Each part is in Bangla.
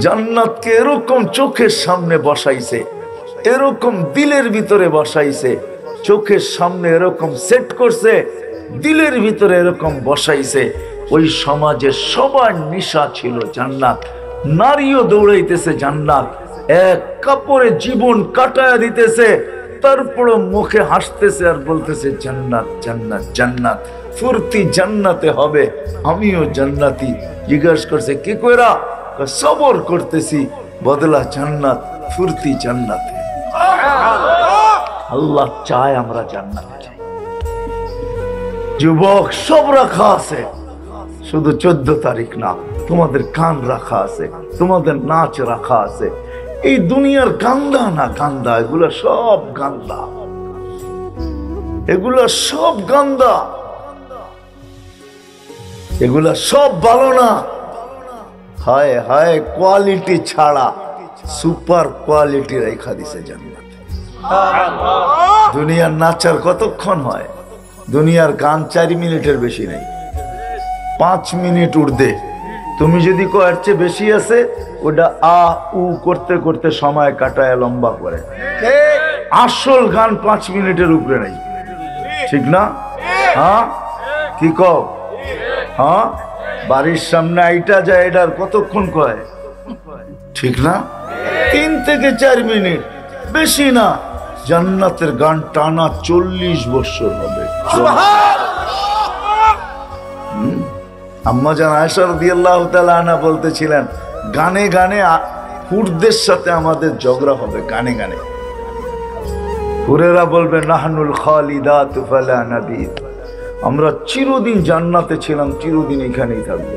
জান্নাতকে এরকম চোখের সামনে বসাইছে, এরকম দিলের ভিতরে বসাইছে, চোখের সামনে এরকম সেট করছে, দিলের ভিতরে এরকম বসাইছে। ওই সমাজে সবার নিশা ছিল জান্নাত, নারীও দৌড়াইতেছে জান্নাত, এক কাপড়ে জীবন কাটায় দিতেছে, তারপরও মুখে হাসতেছে আর বলতেছে জান্নাত জান্নাত জান্নাত, ফুর্তি জান্নাতে হবে, আমিও জান্নাতি। জিজ্ঞাসা করছে কি কইরা? সবর করতেছি, বদলা জান্নাত, ফুর্তি জান্নাতে। আল্লাহ চায় আমরা জান্নাতে যাই। যুবক, সব রাখা আছে, শুধু 14 তারিখ না, তোমাদের গান রাখা আছে, তোমাদের নাচ রাখা আছে। এই দুনিয়ার গান্দা না গান্দা, এগুলা সব গান্দা, এগুলা সব গান্দা, এগুলা সব ভালো না। হায় হায়, কোয়ালিটি ছাড়া সুপার কোয়ালিটি রেখা দিছে জান্নাতে। দুনিয়ার নাচার কতক্ষণ হয়? দুনিয়ার গান 4 মিনিটের বেশি নেই, 5 মিনিট উর্ধে। তুমি যদি কয়ের চেয়ে বেশি আছে, ওটা আ উ করতে করতে সময় কাটায় লম্বা করে। আসল গান 5 মিনিটের উপরে নেই, ঠিক না? হ্যাঁ, কি কও? হ্যাঁ, বাড়ির সামনে আইটা যায়, এটার কতক্ষণ কয়, ঠিক না? 3 থেকে 4 মিনিট, বেশি না। জান্নাতের গান টানা 40 বছর হবে। আম্মা জান আয়েশা রাদিয়াল্লাহু তাআলা আনহা বলতেছিলেন, গানে গানে হুরদের সাথে আমাদের ঝগড়া হবে, গানে গানে। হুরেরা বলবে নাহনুল খালিদাতু ফালা নাবিদ, আমরা চিরদিন জান্নাতে ছিলাম, চিরদিন এখানেই থাকবো।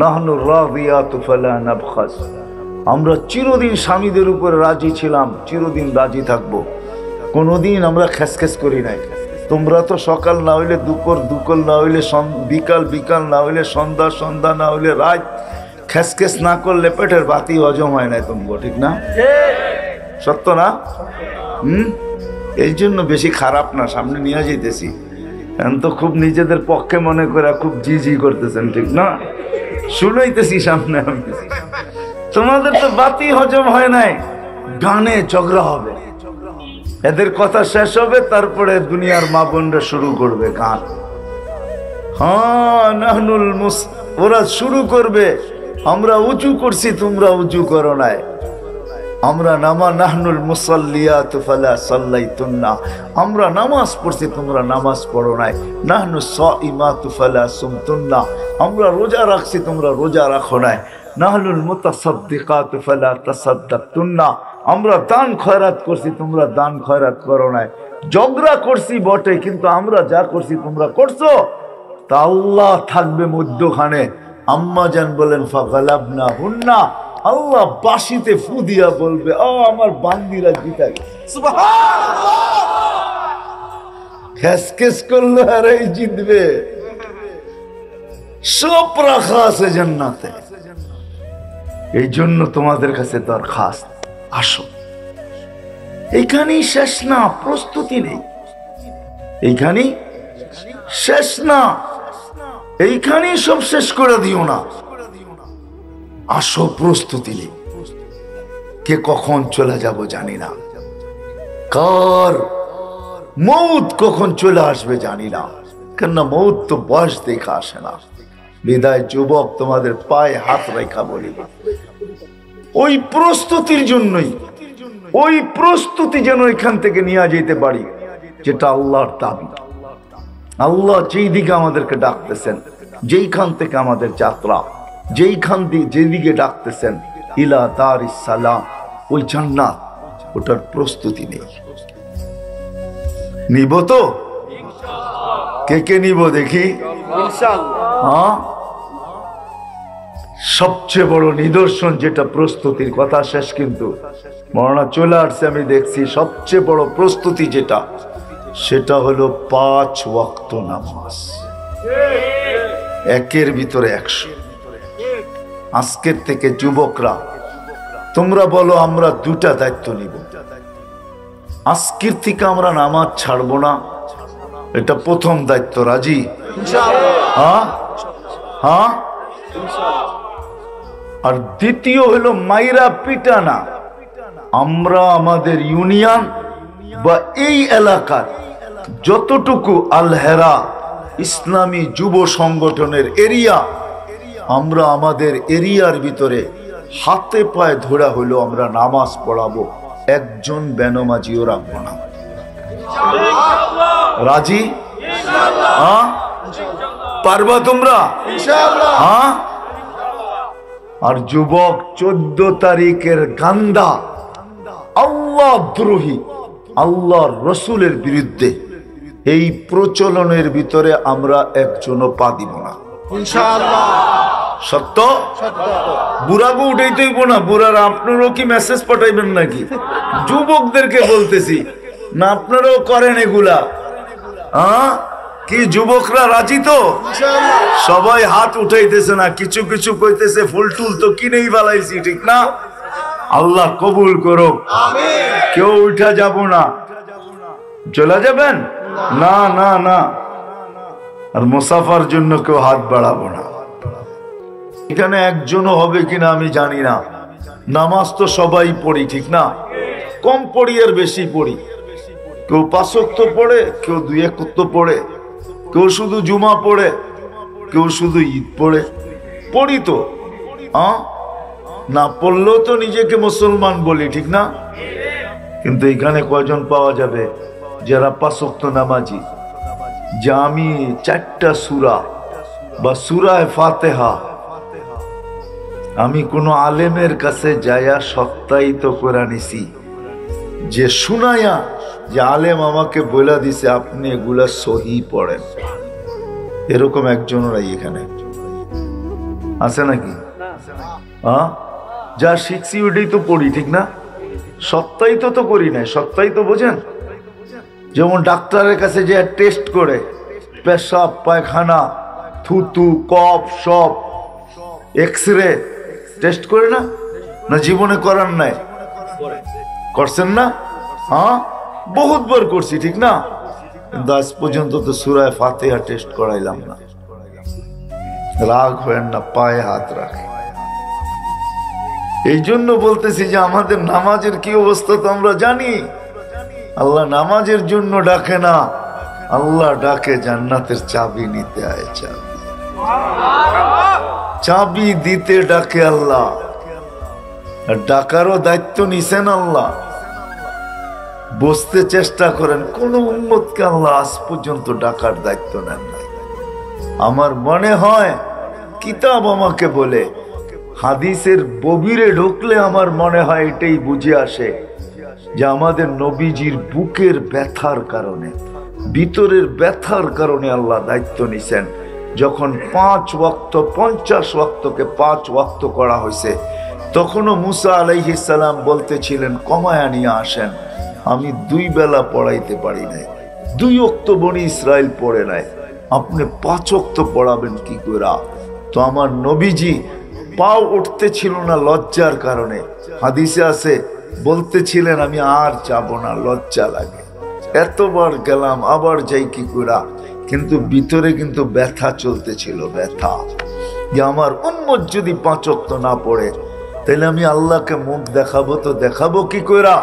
নাহনুর রাদিয়াতু ফালা নাবখাস, আমরা চিরদিন স্বামীদের উপর রাজি ছিলাম, চিরদিন রাজি থাকবো, কোনোদিন আমরা খেসখেস করি নাই। তোমরা তো সকাল না হইলে দুপুর, দুপুর না হইলে বিকাল, বিকাল না হইলে সন্ধ্যা, সন্ধ্যা না হইলে রাত, খেসখেস না করলে পেটের বাতি হজম হয় নাই তোমরা, ঠিক না? সত্য না? এই জন্য বেশি খারাপ না, সামনে নিয়ে যেতেছি। এখন তো খুব নিজেদের পক্ষে মনে করে খুব জি জি করতেছেন, ঠিক না? শুনাইতেছি সামনে আমি, তোমাদের তো বাতি হজম হয় নাই, গানে ঝগড়া হবে, এদের কথা শেষ হবে, তারপরে দুনিয়ার মা বোনরা শুরু করবে গান। হ্যাঁ, নাহনুল ওরা শুরু করবে, আমরা উঁচু করছি, তোমরা উঁচু করো নাই। আমরা নাহনুল মুসাল্লিয়াতু ফালা সাল্লাইতুন্না, আমরা নামাজ পড়ছি, তোমরা নামাজ পড়ো নাই। নাহনু সাইমাতু ফালা সুমতুন্না, আমরা রোজা রাখছি, তোমরা রোজা রাখো নাই। নাহনুল মুতাসাদ্দিকাতু ফালা তাসাদ্দাকতুন্না, আমরা দান খয়রাত করছি, তোমরা দান খয়রাত করো নাই। ঝগড়া করছি বটে, কিন্তু আমরা যা করছি তোমরা করছো। তা আল্লাহ থাকবে মধ্যখানে। আম্মা জান বলেন ফাগালাবনা হুন্না, আল্লাহ বাঁশিতে ফু দিয়া বলবে, ও আমার বান্দিরা জিতা গেছে, সুবহানাল্লাহ। খেসখেস করলে আর এই জিতবে। সব রাখা আছে জান্নাতে। এই জন্য তোমাদের কাছে দরখাস্ত, আসো। এইখানেই শেষ না, প্রস্তুতি নেই, এইখানেই শেষ না, এইখানেই সব শেষ করে দিও না। আসো, প্রস্তুতি নেই। কে কখন চলে যাব জানি না, কার মৌত কখন চলে আসবে জানি না, কেননা মৌত তো বয়স দেখা আসে না। বিদায় যুবক, তোমাদের পায়ে হাত রেখা বলিব, ওই প্রস্তুতির জন্যই, ওই প্রস্তুতি যেন এখান থেকে নিয়ে যেতে পারি, যেটা আল্লাহর দাবি। আল্লাহ যেই দিকে আমাদেরকে ডাকতেছেন, যেইখান থেকে আমাদের যাত্রা, যেইখান দিয়ে যেদিকে ডাকতেছেন, ইলা দারিস সালাম, ওই জান্নাত, ওটার প্রস্তুতি নেই। নিব তো? কে কে নিব দেখি? হ্যাঁ, সবচেয়ে বড় নিদর্শন যেটা প্রস্তুতির কথা শেষ, কিন্তু মরনা চলে আসছে, আমি দেখছি সবচেয়ে বড় প্রস্তুতি যেটা, সেটা হলো 5 ওয়াক্ত নামাজ, একের ভিতরে 100। আজকের থেকে যুবকরা তোমরা বলো, আমরা 2টা দায়িত্ব নিব। আজকের থেকে আমরা নামাজ ছাড়বো না, এটা প্রথম দায়িত্ব। রাজি? হ্যাঁ হ্যাঁ, আর দ্বিতীয় হলো মাইরা পিটা না। আমরা আমাদের ইউনিয়ন বা এই এলাকার যতটুকু আল হেরা ইসলামী যুব সংগঠনের এরিয়া, আমরা আমাদের এরিয়ার ভিতরে হাতে পায়ে ধরা হলো আমরা নামাজ পড়াবো, একজন বেনমাজিও রাখবো না। রাজি? হ্যাঁ, পারবা তোমরা? হ্যাঁ। আর যুবক 14 তারিখের গান্দা আল্লাহ দ্রোহী, আল্লাহর রসুলের বিরুদ্ধে এই প্রচলনের ভিতরে আমরা একজনও পা দিব না ইনশাআল্লাহ। সত্য? বুড়াকে উঠাইতে হইব না। বুড়ারা আপনারও কি মেসেজ পাঠাইবেন নাকি? যুবকদেরকে বলতেছি না, আপনারাও করেন এগুলা? হ্যাঁ, কি যুবকরা রাজি তো? সবাই হাত উঠাইতেছে না, কিছু কিছু কইতেছে ফুল টুল তো কিনেই বালাইছি, ঠিক না? আল্লাহ কবুল করো। কেউ উঠা যাব না। চলে যাবেন? না না না। আর মুসাফার জন্য কেউ হাত বাড়াবো না। এখানে একজনও হবে কিনা আমি জানি না। নামাজ তো সবাই পড়ি, ঠিক না? কম পড়ি আর বেশি পড়ি। কেউ 5 ওয়াক্ত পড়ে, কেউ 2 ওয়াক্ত পড়ে, কেউ শুধু জুমা পড়ে, কেউ শুধু ঈদ পড়ে। পড়ি তো, না পড়লেও তো নিজেকে মুসলমান বলি, ঠিক না? কিন্তু এখানে কয়জন পাওয়া যাবে যারা 5 ওয়াক্ত নামাজি, যে আমি 4টা সূরা বা সূরায়ে ফাতিহা আমি কোনো আলেমের কাছে যায়া সত্যায়িত করে নিছি, যে শুনায়া যে আলেম আমাকে বলে দিছে আপনি এগুলা সহি পড়েন। এরকম একজন নাই এখানে আছে নাকি? হ্যাঁ, যা শিখছি ওইটাই তো পড়ি, ঠিক না? সত্যায়িত তো করি নাই। সত্যায়িত বোঝেন? যেমন ডাক্তারের কাছে যে টেস্ট করে পেশাব, পায়খানা, থুতু, কফ সব এক্সরে টেস্ট করে না? না জীবনে করার নাই? করছেন না? হ্যাঁ, বহুতবার করছি, ঠিক না? কিন্তু আজ পর্যন্ত তো সূরা ফাতিহা টেস্ট করাইলাম না। রাগ হয় না, পায়ে হাত রাখে। এই জন্য বলতেছি যে আমাদের নামাজের কি অবস্থা তো আমরা জানি। আল্লাহ নামাজের জন্য ডাকে না, আল্লাহ ডাকে জান্নাতের চাবি নিতে। আয় চাবি, চাবি দিতে ডাকে আল্লাহ। আর ডাকারও দায়িত্ব নিছেন আল্লাহ। বসতে চেষ্টা করেন, কোন উম্মতকে আল্লাহ আজ পর্যন্ত ডাকার দায়িত্ব নেন নাই। আমার মনে হয় কিতাব আমাকে বলে, হাদিসের গভীরে ঢুকলে আমার মনে হয় এটাই বুঝে আসে যে আমাদের নবীজির বুকের ব্যথার কারণে, ভিতরের ব্যথার কারণে আল্লাহ দায়িত্ব নিছেন। যখন 5 ওয়াক্ত 50 ওয়াক্তকে 5 ওয়াক্ত করা হয়েছে, তখনও মুসা আলাইহিস সালাম বলতেছিলেন কমায়া নিয়ে আসেন। আমি 2 বেলা পড়াইতে পারি নাই, 2 ওয়াক্ত বনি ইসরাইল পড়ে নাই, আপনি 5 ওয়াক্ত পড়াবেন কি করে? তো আমার নবীজি পাও উঠতে ছিল না লজ্জার কারণে। হাদিসে আছে বলতেছিলেন আমি আর যাব না, লজ্জা লাগে, এতবার গেলাম আবার যাই কি করে? কিন্তু ভিতরে কিন্তু ব্যথা চলতেছিল, ব্যথা যে আমার উম্মত যদি 5 ওয়াক্ত না পড়ে তাহলে আমি আল্লাহকে মুখ দেখাবো তো দেখাবো কি করে?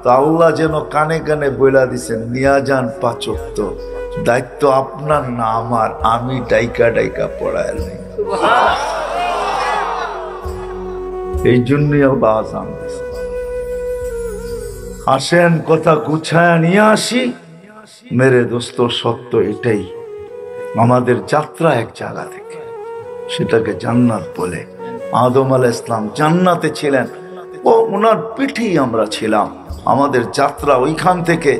তো আল্লাহ যেন কানে কানে বইলা দিছেন নিয়া যান 5 ওয়াক্ত, দায়িত্ব আপনার না আমার, আমি ডাইকা ডাইকা পড়াইলাম। এই জন্যই আল্লাহ আযান দিছে। আসেন কথা গুছায়া নিয়ে আসি। মেরে দোস্ত, সত্য এটাই, আমাদের যাত্রা এক জায়গা থেকে, সেটাকে জান্নাত বলে। আদম আলাইহিস সালাম জান্নাতে ছিলেন, ও ওনার পিঠেই আমরা ছিলাম। আমাদের যাত্রা ওইখান থেকে।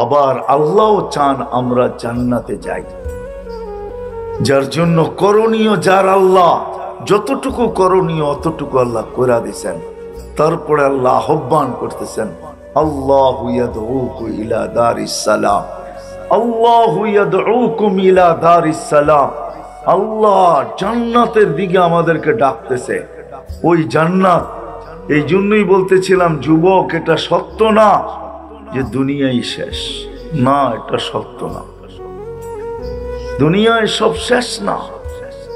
আবার আল্লাহ চান আমরা জান্নাতে যাই, যার জন্য করণীয়, যার আল্লাহ যতটুকু করণীয় অতটুকু আল্লাহ করে দিয়েছেন। তারপরে আল্লাহ আহ্বান করতেছেন, আল্লাহু ইয়াদউকু ইলা দারিস সালাম, আল্লাহু ইয়াদউকুম ইলা দারিস সালাম। আল্লাহ জান্নাতের দিকে আমাদেরকে ডাকতেছে। ওই জান্নাত, এই জন্যই বলতেছিলাম যুবক, এটা সত্য না যে দুনিয়াই শেষ, না এটা সত্য না। দুনিয়ায় সব শেষ না,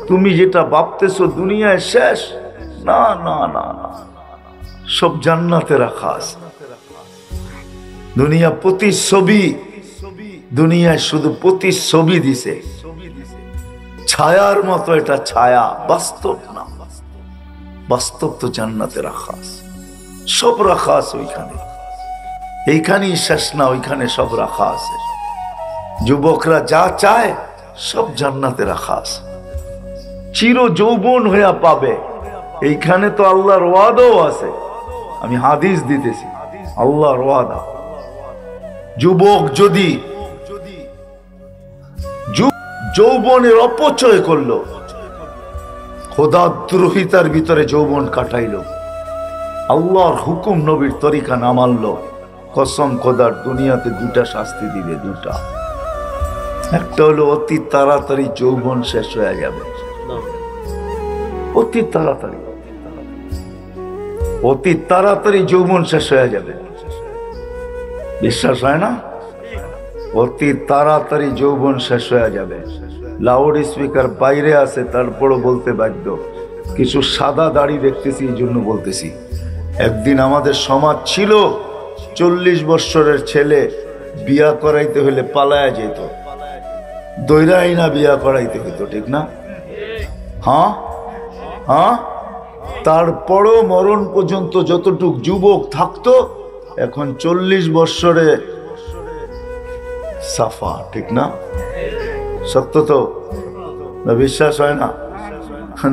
তুমি যেটা ভাবতেছো দুনিয়ায় শেষ, না না না না, সব জান্নাতে রাখা আছে। দুনিয়া প্রতিচ্ছবি, দুনিয়ায় শুধু প্রতিচ্ছবি দিছে, ছায়ার মতো। এটা ছায়া, বাস্তব না। বাস্তব তো জান্নাতে রাখা আছে, সব রাখা আছে ওইখানে। এইখানেই শেষ না, ওইখানে সব রাখা আছে। যুবকরা যা চায় সব জান্নাতে রাখা আছে, চির যৌবন হইয়া পাবে। এইখানে তো আল্লাহর ওয়াদাও আছে, আমি হাদিস দিতেছি, আল্লাহর ওয়াদা। যুবক যদি যৌবনের অপচয় করলো, খোদাদ্রোহিতার ভিতরে যৌবন কাটাইল, আল্লাহর হুকুম নবীর তরিকা না মানলো, কসম খোদার দুনিয়াতে দুটা শাস্তি দিবে, দুটা। একটা হলো অতি তাড়াতাড়ি যৌবন শেষ হয়ে যাবে, অতি তাড়াতাড়ি, অতি তাড়াতাড়ি যৌবন শেষ হয়ে যাবে। বিশ্বাস হয় না? অতি তাড়াতাড়ি যৌবন শেষ হয়ে যাবে। লাউড স্পিকার বাইরে আছে, তারপরও বলতে বাধ্য। কিছু সাদা দাড়ি দেখতেছি, এই জন্য বলতেছি। একদিন আমাদের সমাজ ছিল 40 বৎসরের ছেলে বিয়া করাইতে হলে পালায়া যেত, দৈরাই না বিয়া করাইতে হইতো, ঠিক না? হ্যাঁ হ্যাঁ। তারপরও মরণ পর্যন্ত যতটুক যুবক থাকতো, এখন 40 বৎসরে সাফা, ঠিক না? সত্য তো? বিশ্বাস হয় না?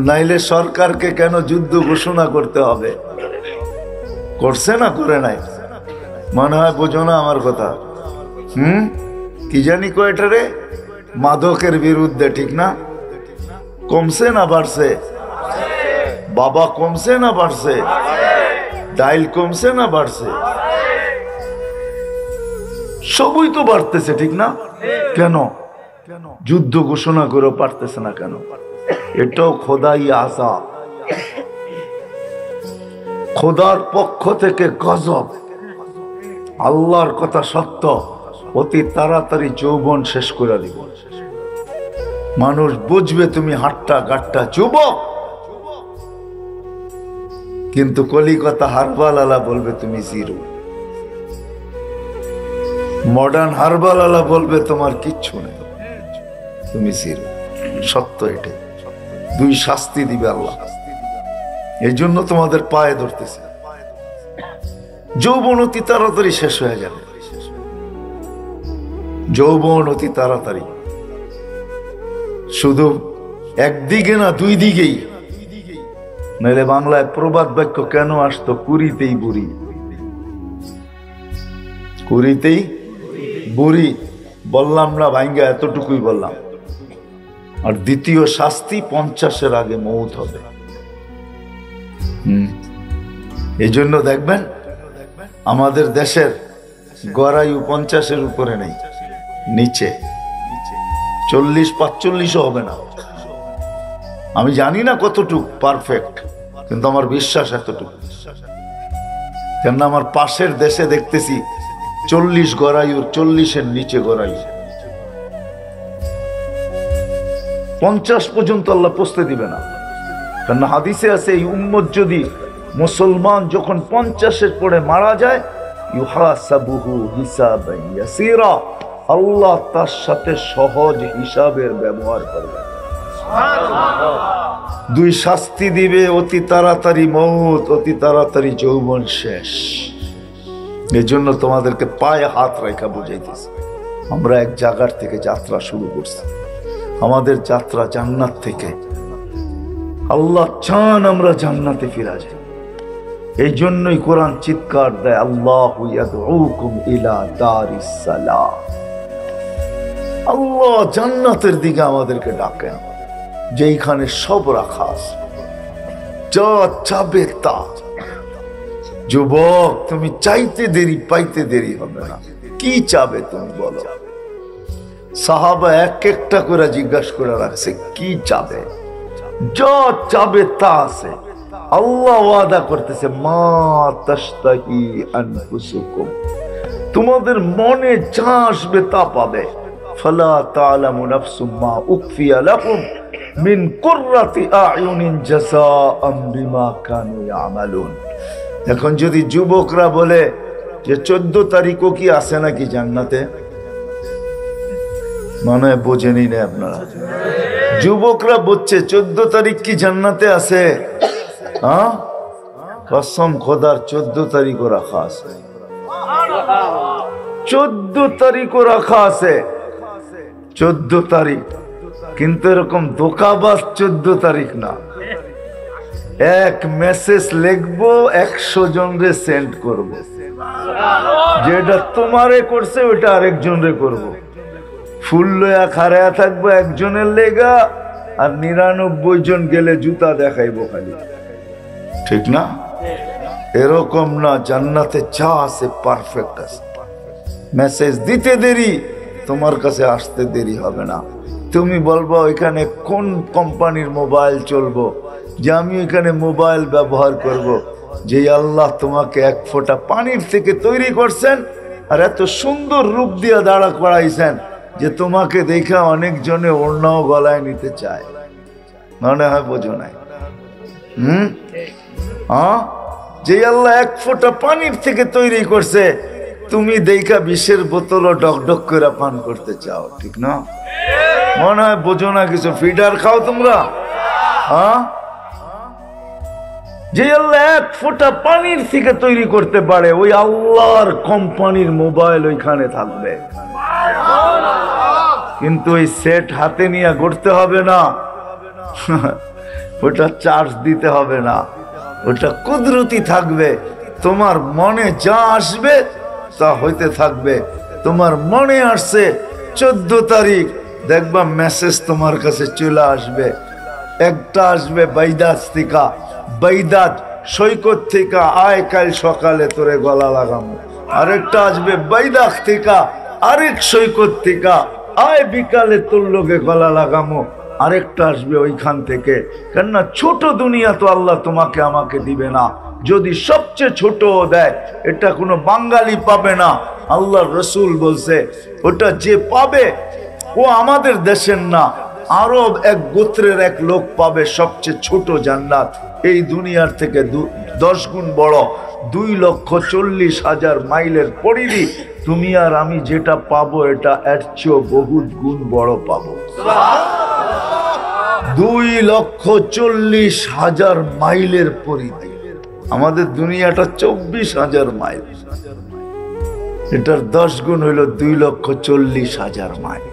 নাইলে সরকারকে কেন যুদ্ধ ঘোষণা করতে হবে? করছে না করে নাই? মনে হয় বোঝো না আমার কথা। কি জানি কয়টারে মাদকের বিরুদ্ধে, ঠিক না? কমছে না বাড়ছে? বাবা কমছে না বাড়ছে? ডাইল কমছে না বাড়ছে? সবই তো বাড়তেছে, ঠিক না? কেন যুদ্ধ ঘোষণা করে পারতেছে না কেন? এটাও খোদাই আযাব, খোদার পক্ষ থেকে গজব। আল্লাহর কথা সত্য, অতি তাড়াতাড়ি যৌবন শেষ করে দিব। মানুষ বুঝবে তুমি হাট্টা গাট্টা যুবক, কিন্তু কলিকাতা হারবাল আলা বলবে তুমি জিরো। মডার্ন হারবাল আলা বলবে তোমার কিচ্ছু নেই, তুমি জিরো। সত্য এটাই। দুই শাস্তি দিবে আল্লাহ, এই জন্য তোমাদের পায়ে ধরতেছে। যৌবন অতি তাড়াতাড়ি শেষ হয়ে যাবে, যৌবন অতি তাড়াতাড়ি। শুধু একদিকে না, দুই দিকেই। নাইলে বাংলায় প্রবাদ বাক্য কেন আসতো? কুড়িতেই বুড়ি, কুড়িতেই বুড়ি। বললাম না ভাঙ্গা, এতটুকুই বললাম। আর দ্বিতীয় শাস্তি, 50-এর আগে মৌত হবে। এই জন্য দেখবেন আমাদের দেশের গড়ায়ু 50-এর উপরে নেই, নিচে 40-45ও হবে না। আমি জানি না কতটুক পারফেক্ট, কিন্তু আমার বিশ্বাস এতটুকু। কেননা আমার পাশের দেশে দেখতেছি 40 গড়ায়ুর 40-এর নিচে গড়ায়ু। 50 পর্যন্ত আল্লাহ পৌঁছতে দিবে না। কারণ হাদিসে আছে, এই উম্মত যদি, মুসলমান যখন 50-এর পরে মারা যায়, ইউহাসাবুহু হিসাবান ইয়াসীরা, আল্লাহ তার সাথে সহজ হিসাবের ব্যবহার করবে। দুই শাস্তি দিবে, অতি তাড়াতাড়ি মৌত, অতি তাড়াতাড়ি যৌবন শেষ। এই জন্য তোমাদেরকে পায়ে হাত রেখা বুঝাইতেছি, আমরা এক জায়গার থেকে যাত্রা শুরু করছি। আমাদের যাত্রা জান্নাত থেকে। আল্লাহ চান আমরা জান্নাতে ফিরে যাই। এই জন্যই কোরআন চিৎকার দেয়, আল্লাহু ইয়াদউকুম ইলা দারিস সালাম। আল্লাহ জান্নাতের দিকে আমাদেরকে ডাকেন, যেখানে সব রাখা আছে, যা চাবে তা। যুবক, তুমি চাইতে দেরি পাইতে দেরি হবে না। কি চাবে তুমি বলো? সাহাবা এক একটা করে জিজ্ঞাসা করে রাখছে, কি চাবে? যা চাবে তা আছে। আল্লাহ ওয়াদা করতেছে, মা তাশতাহি আনফুসুকুম, তোমাদের মনে যা আসবে তা পাবে। ফালা তা'লামু নাফসুম মা উখফিয়া লাহুম মিন কুররাতি আয়ুনিন জাযাআম বিমা কানু ইয়ামালুন। এখন যদি যুবকরা বলে যে 14 তারিখও কি আছে নাকি জান্নাতে, মনে হয় বোঝেনি না আপনারা। যুবকরা বলছে 14 তারিখ কি জান্নাতে আছে? হ্যাঁ, কসম খোদার 14 তারিখও রাখা আছে, 14 তারিখও রাখা আছে, 14 তারিখ। কিন্তু এরকম ধোঁকাবাজ 14 তারিখ না। এক মেসেজ লিখবো, 100 জনরে সেন্ড করবো, যেটা তোমারে করছে ওটা আরেকজনরে করবো। ফুল লয়া খাড়ায়া থাকবো একজনের লেগা, আর 99 জন গেলে জুতা দেখাইবো খালি, ঠিক না? এরকম না, জান্নাতে যা আছে পারফেক্ট আছে। মেসেজ দিতে দেরি, তোমার কাছে আসতে দেরি হবে না। তুমি বলবো এখানে কোন কোম্পানির মোবাইল চলবো, যে আমি এখানে মোবাইল ব্যবহার করব, যে আল্লাহ তোমাকে 1 ফোঁটা পানির থেকে তৈরি করছেন আর এত সুন্দর রূপ দিয়ে দাঁড়া করাইছেন যে তোমাকে দেখা অনেক জনে ওড়নাও গলায় নিতে চায়। মনে হয় বোঝো নাই? যে আল্লাহ 1 ফোঁটা পানির থেকে তৈরি করছে, তুমি দেখা 20-এর বোতলও ডকডক করে পান করতে চাও, ঠিক না? মনে হয় বোঝো না কিছু। ফিডার খাও তোমরা? যে আল্লাহ 1 ফোঁটা পানির থেকে তৈরি করতে পারে, ওই আল্লাহর কোম্পানির মোবাইল ওইখানে থাকবে। কিন্তু ওই সেট হাতে নিয়ে ঘুরতে হবে না, ওটা চার্জ দিতে হবে না, ওটা কুদরতি থাকবে। তোমার মনে যা আসবে তা হইতে থাকবে। তোমার মনে আসছে 14 তারিখ, দেখবা মেসেজ তোমার কাছে চলে আসবে। একটা আসবে বাইদাত থেকে, বাইদাত সৈকত থেকে, আয় কাল সকালে তোরে গলা লাগামো। আরেকটা আসবে বাইদাত থেকে, আরেক সৈকত থেকে, আয় বিকালে তোর লোকে গলা লাগামো। আরেকটা আসবে ওইখান থেকে। কেননা ছোট দুনিয়া তো আল্লাহ তোমাকে আমাকে দিবে না। যদি সবচেয়ে ছোট দেয়, এটা কোনো বাঙালি পাবে না। আল্লাহ রসুল বলছে ওটা যে পাবে ও আমাদের দেশের না, আরব এক গোত্রের এক লোক পাবে সবচেয়ে ছোট জান্নাত। এই দুনিয়ার থেকে 10 গুণ বড়, 2,40,000 মাইলের পরিধি। তুমি আর আমি যেটা পাবো এটা এর চেয়েও বহুত গুণ বড় পাবো। 2,40,000 মাইলের পরিধি। আমাদের দুনিয়াটা 24,000 মাইল, এটার 10 গুণ হইল 2,40,000 মাইল।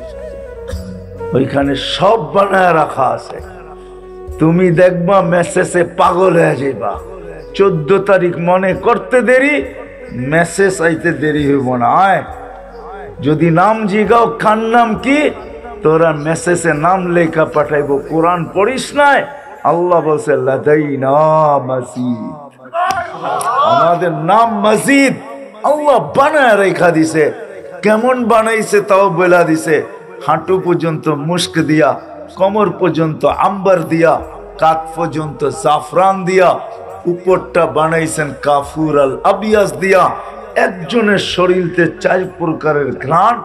ওইখানে সব বানায় রাখা আছে। তুমি দেখবা মেসেজে পাগল হয়ে যাইবা। 14 তারিখ মনে করতে দেরি, মেসেজ আইতে দেরি হইব না। আয় যদি নাম জিগাও, খান নাম কি, তোরা মেসেজে নাম লেখা পাঠাইবো। কোরআন পড়িস নাই? আল্লাহ বলছে লাদাইনা মাজিদ, আমাদের নাম মসজিদ আল্লাহ বানায় রেখা দিছে। কেমন বানাইছে তাও বলা দিছে। হাঁটু পর্যন্ত মুস্ক দিয়া, কোমর পর্যন্ত আম্বার দিয়া, কাত পর্যন্ত জাফরান দিয়া, উপরটা বানাইছেন কাফুর আল আবিয়াস দিয়া। একজনের শরীরতে 4 প্রকারের ঘ্রাণ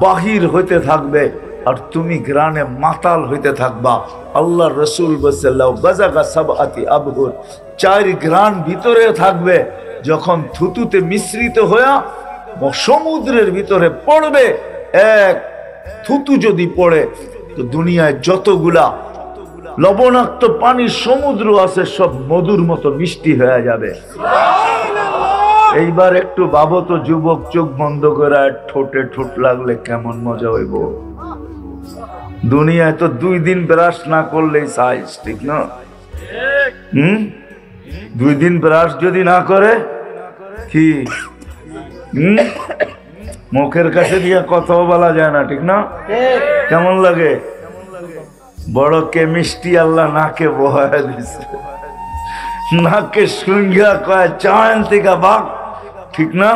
বাহির হইতে থাকবে, আর তুমি ঘ্রাণে মাতাল হইতে থাকবা। আল্লাহ রসুল বসাল্লাহ বাজাগা সাবআতি আবহুর, 4 ঘ্রাণ ভিতরে থাকবে। যখন থুতুতে মিশ্রিত হইয়া সমুদ্রের ভিতরে পড়বে, এক থুতু যদি পড়ে তো দুনিয়ায় যতগুলা লবণাক্ত পানির সমুদ্র আছে সব মধুর মতো মিষ্টি হয়ে যাবে। এইবার একটু ভাবো তো যুবক, চোখ বন্ধ করে ঠোঁটে ঠোঁট লাগলে কেমন মজা হইব। দুনিয়ায় তো 2 দিন ব্রাশ না করলেই সাইজ, ঠিক না? 2 দিন ব্রাশ যদি না করে কি মুখের কাছে দিয়ে কথাও বলা যায় না, ঠিক না? কেমন লাগে? বড় কেমিস্ট্রি আল্লাহ নাকে বহায় দিছে, নাকে শুঙ্গা কয় চান থেকে বাক, ঠিক না?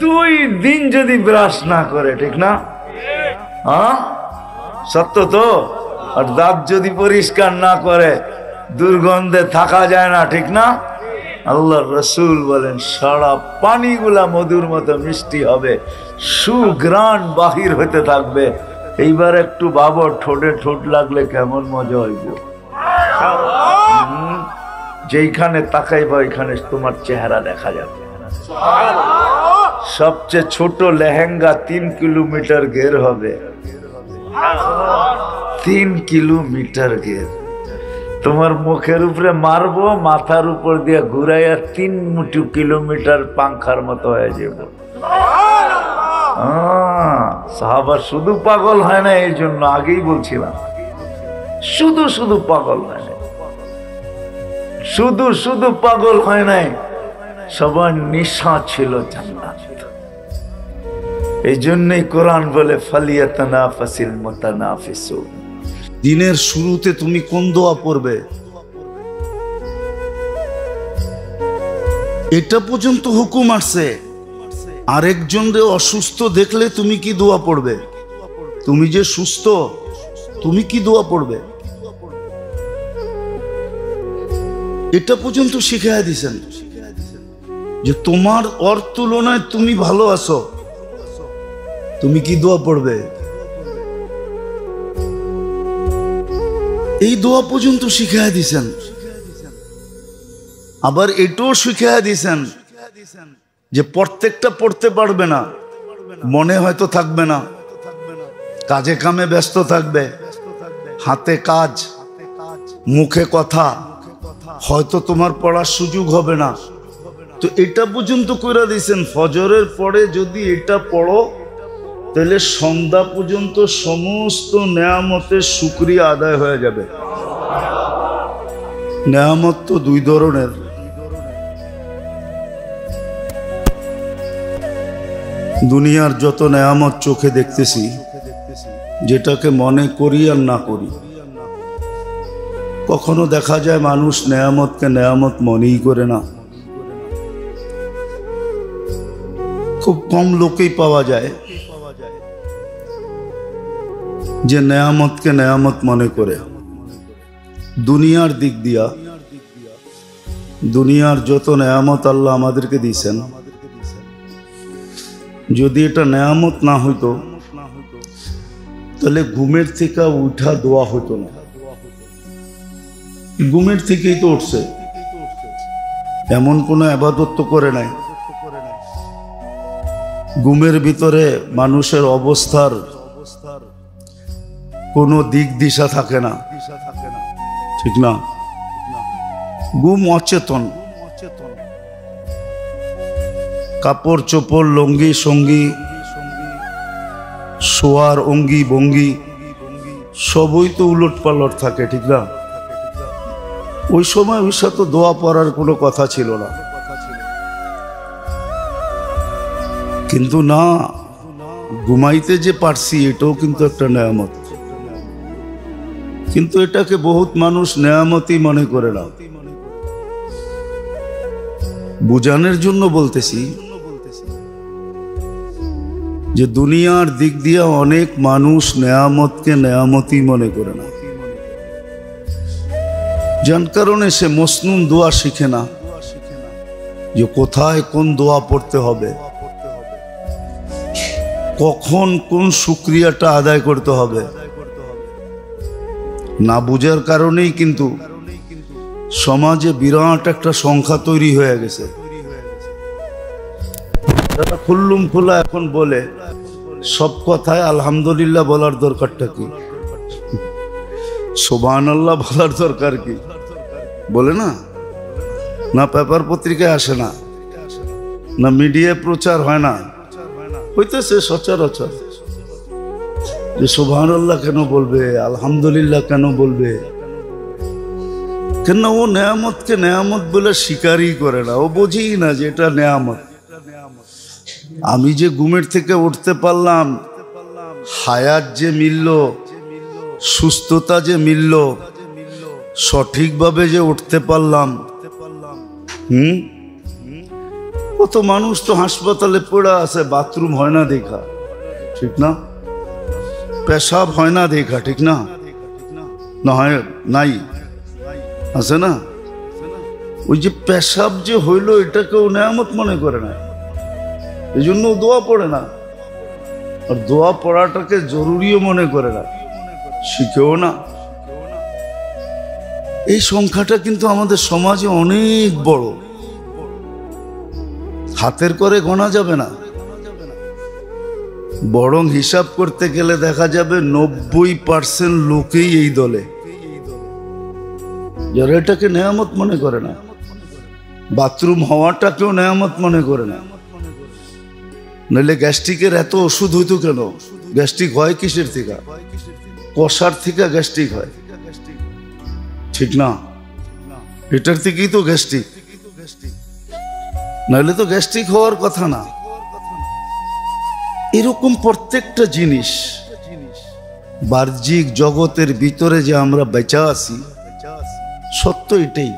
2 দিন যদি ব্রাশ না করে, ঠিক না? হ্যাঁ সত্য তো। আর দাঁত যদি পরিষ্কার না করে দুর্গন্ধে থাকা যায় না, ঠিক না? আল্লাহ রসুল বলেন সারা পানিগুলা মধুর মতো মিষ্টি হবে, সুঘ্রাণ বাহির হতে থাকবে। এইবার একটু ভাবো, ঠোঁটে ঠোঁট লাগলে কেমন মজা হইব। যেইখানে তাকাইবা ওইখানে তোমার চেহারা দেখা যাবে। সবচেয়ে ছোট লেহেঙ্গা 3 কিলোমিটার ঘের হবে, 3 কিলোমিটার ঘের। তোমার মুখের উপরে মারবো, মাথার উপর দিয়ে ঘুরাইয়া 3 কিলোমিটার পাংখার মতো হয়ে যাবে। সাহাবা শুধু পাগল হয় না, এই জন্য আগেই বলছিলাম, শুধু শুধু পাগল হয় না, শুধু শুধু পাগল হয় নাই, সবার নেশা ছিল জান্নাত। এই জন্যই কোরআন বলে ফালিয়াতানাফাসিল মুতানাফিসুন। দিনের শুরুতে তুমি কোন দোয়া পড়বে এটা পর্যন্ত হুকুম আসছে। আরেকজনরে অসুস্থ দেখলে তুমি কি দোয়া পড়বে? তুমি যে সুস্থ, তুমি কি দোয়া পড়বে? এটা পর্যন্ত শিখাইয়া দিছেন যে তোমার ওর তুলনায় তুমি ভালো আছো, তুমি কি দোয়া পড়বে? এই দোয়া পর্যন্ত শিখাইয়া দিছেন। আবার এটাও শিখাইয়া দিছেন যে প্রত্যেকটা পড়তে পারবে না, মনে হয়তো থাকবে না, কাজে কামে ব্যস্ত থাকবে, হাতে কাজ, মুখে কথা, হয়তো তোমার পড়ার সুযোগ হবে না। তো এটা পর্যন্ত কইরা দিয়েছেন, ফজরের পরে যদি এটা পড়ো তাহলে সন্ধ্যা পর্যন্ত সমস্ত নেয়ামতের শুকরিয়া আদায় হয়ে যাবে। নেয়ামত তো 2 ধরনের, দুনিয়ার যত নেয়ামত চোখে দেখতেছি, যেটাকে মনে করি আর না করি। কখনো দেখা যায় মানুষ নেয়ামতকে নেয়ামত মনেই করে না। খুব কম লোকেই পাওয়া যায় যে নেয়ামতকে নেয়ামত মনে করে। দুনিয়ার দিক দিয়া দুনিয়ার যত নেয়ামত আল্লাহ আমাদেরকে দিয়েছেন, যদি এটা নেয়ামত না হইতো তাহলে ঘুমের থেকে উঠা দোয়া হইতো না। ঘুমের থেকেই তো উঠছে, এমন কোনো ইবাদত তো করে নাই। ঘুমের ভিতরে মানুষের অবস্থার কোনো দিক দিশা থাকে না, ঠিক না? ঘুম অচেতন, কাপড় চোপড়, লঙ্গি সঙ্গী, শোয়ার অঙ্গি ভঙ্গি সবই তো উলট পালট থাকে, ঠিক না? ওই সময় ওই সাথে দোয়া পড়ার কোনো কথা ছিল না। কিন্তু না, ঘুমাইতে যে পারছি এটাও কিন্তু একটা নেয়ামত। কিন্তু এটাকে বহুত মানুষ নেয়ামতই মনে করে না। বুঝানোর জন্য বলতেছি যে দুনিয়ার দিক দিয়ে অনেক মানুষ নেয়ামতকে নেয়ামতই মনে করে না, যার কারণে সে মসনুন দোয়া শিখে না, যে কোথায় কোন দোয়া পড়তে হবে, কখন কোন শুকরিয়াটা আদায় করতে হবে। না বুঝার কারণেই কিন্তু সমাজে বিরাট একটা সংখ্যা তৈরি হয়ে গেছে, যারা খুল্লুম খোলা এখন বলে সব কথায় আলহামদুলিল্লাহ বলার দরকারটা কি, সুবহানাল্লাহ বলার দরকার কি, বলে না? না পেপার পত্রিকায় আসে না, না মিডিয়ায় প্রচার হয় না, হইতেছে সচরাচর যে সুবহানাল্লাহ কেন বলবে, আলহামদুলিল্লাহ কেন বলবে? কেন ও নেয়ামতকে নেয়ামত বলে স্বীকারই করে না, ও বোঝেই না যে এটা নেয়ামত। আমি যে ঘুমের থেকে উঠতে পারলাম, হায়াত যে মিলল, সুস্থতা যে মিলল, সঠিকভাবে যে উঠতে পারলাম, কত মানুষ তো হাসপাতালে পড়ে আছে, বাথরুম হয় না দেখা, ঠিক না? পেশাব হয় না দেখা, ঠিক না? না হয় নাই, আছে না? ওই যে পেশাব যে হইল এটাকেও নেয়ামত মনে করে না, এই জন্য দোয়া পড়ে না। আর দোয়া পড়াটাকে জরুরিও মনে করে না, শিখেও না। এই সংখ্যাটা কিন্তু আমাদের সমাজে অনেক বড়, হাতের করে গোনা যাবে না। বরং হিসাব করতে গেলে দেখা যাবে 90% লোকেই এই দলে, যারা এটাকে নেয়ামত মনে করে না। বাথরুম হওয়াটাকেও নেয়ামত মনে করে না। নইলে গ্যাস্ট্রিকের এত ওষুধ হইতো কেন? গ্যাস্ট্রিক হয় কিসের থেকে? কষার থেকে গ্যাস্ট্রিক হয়, ঠিক না? এটার থেকেই তো গ্যাস্ট্রিক, নইলে তো গ্যাস্ট্রিক হওয়ার কথা না। এরকম প্রত্যেকটা জিনিস বাহ্যিক জগতের ভিতরে যে আমরা বেঁচে আছি, সত্য এটাই,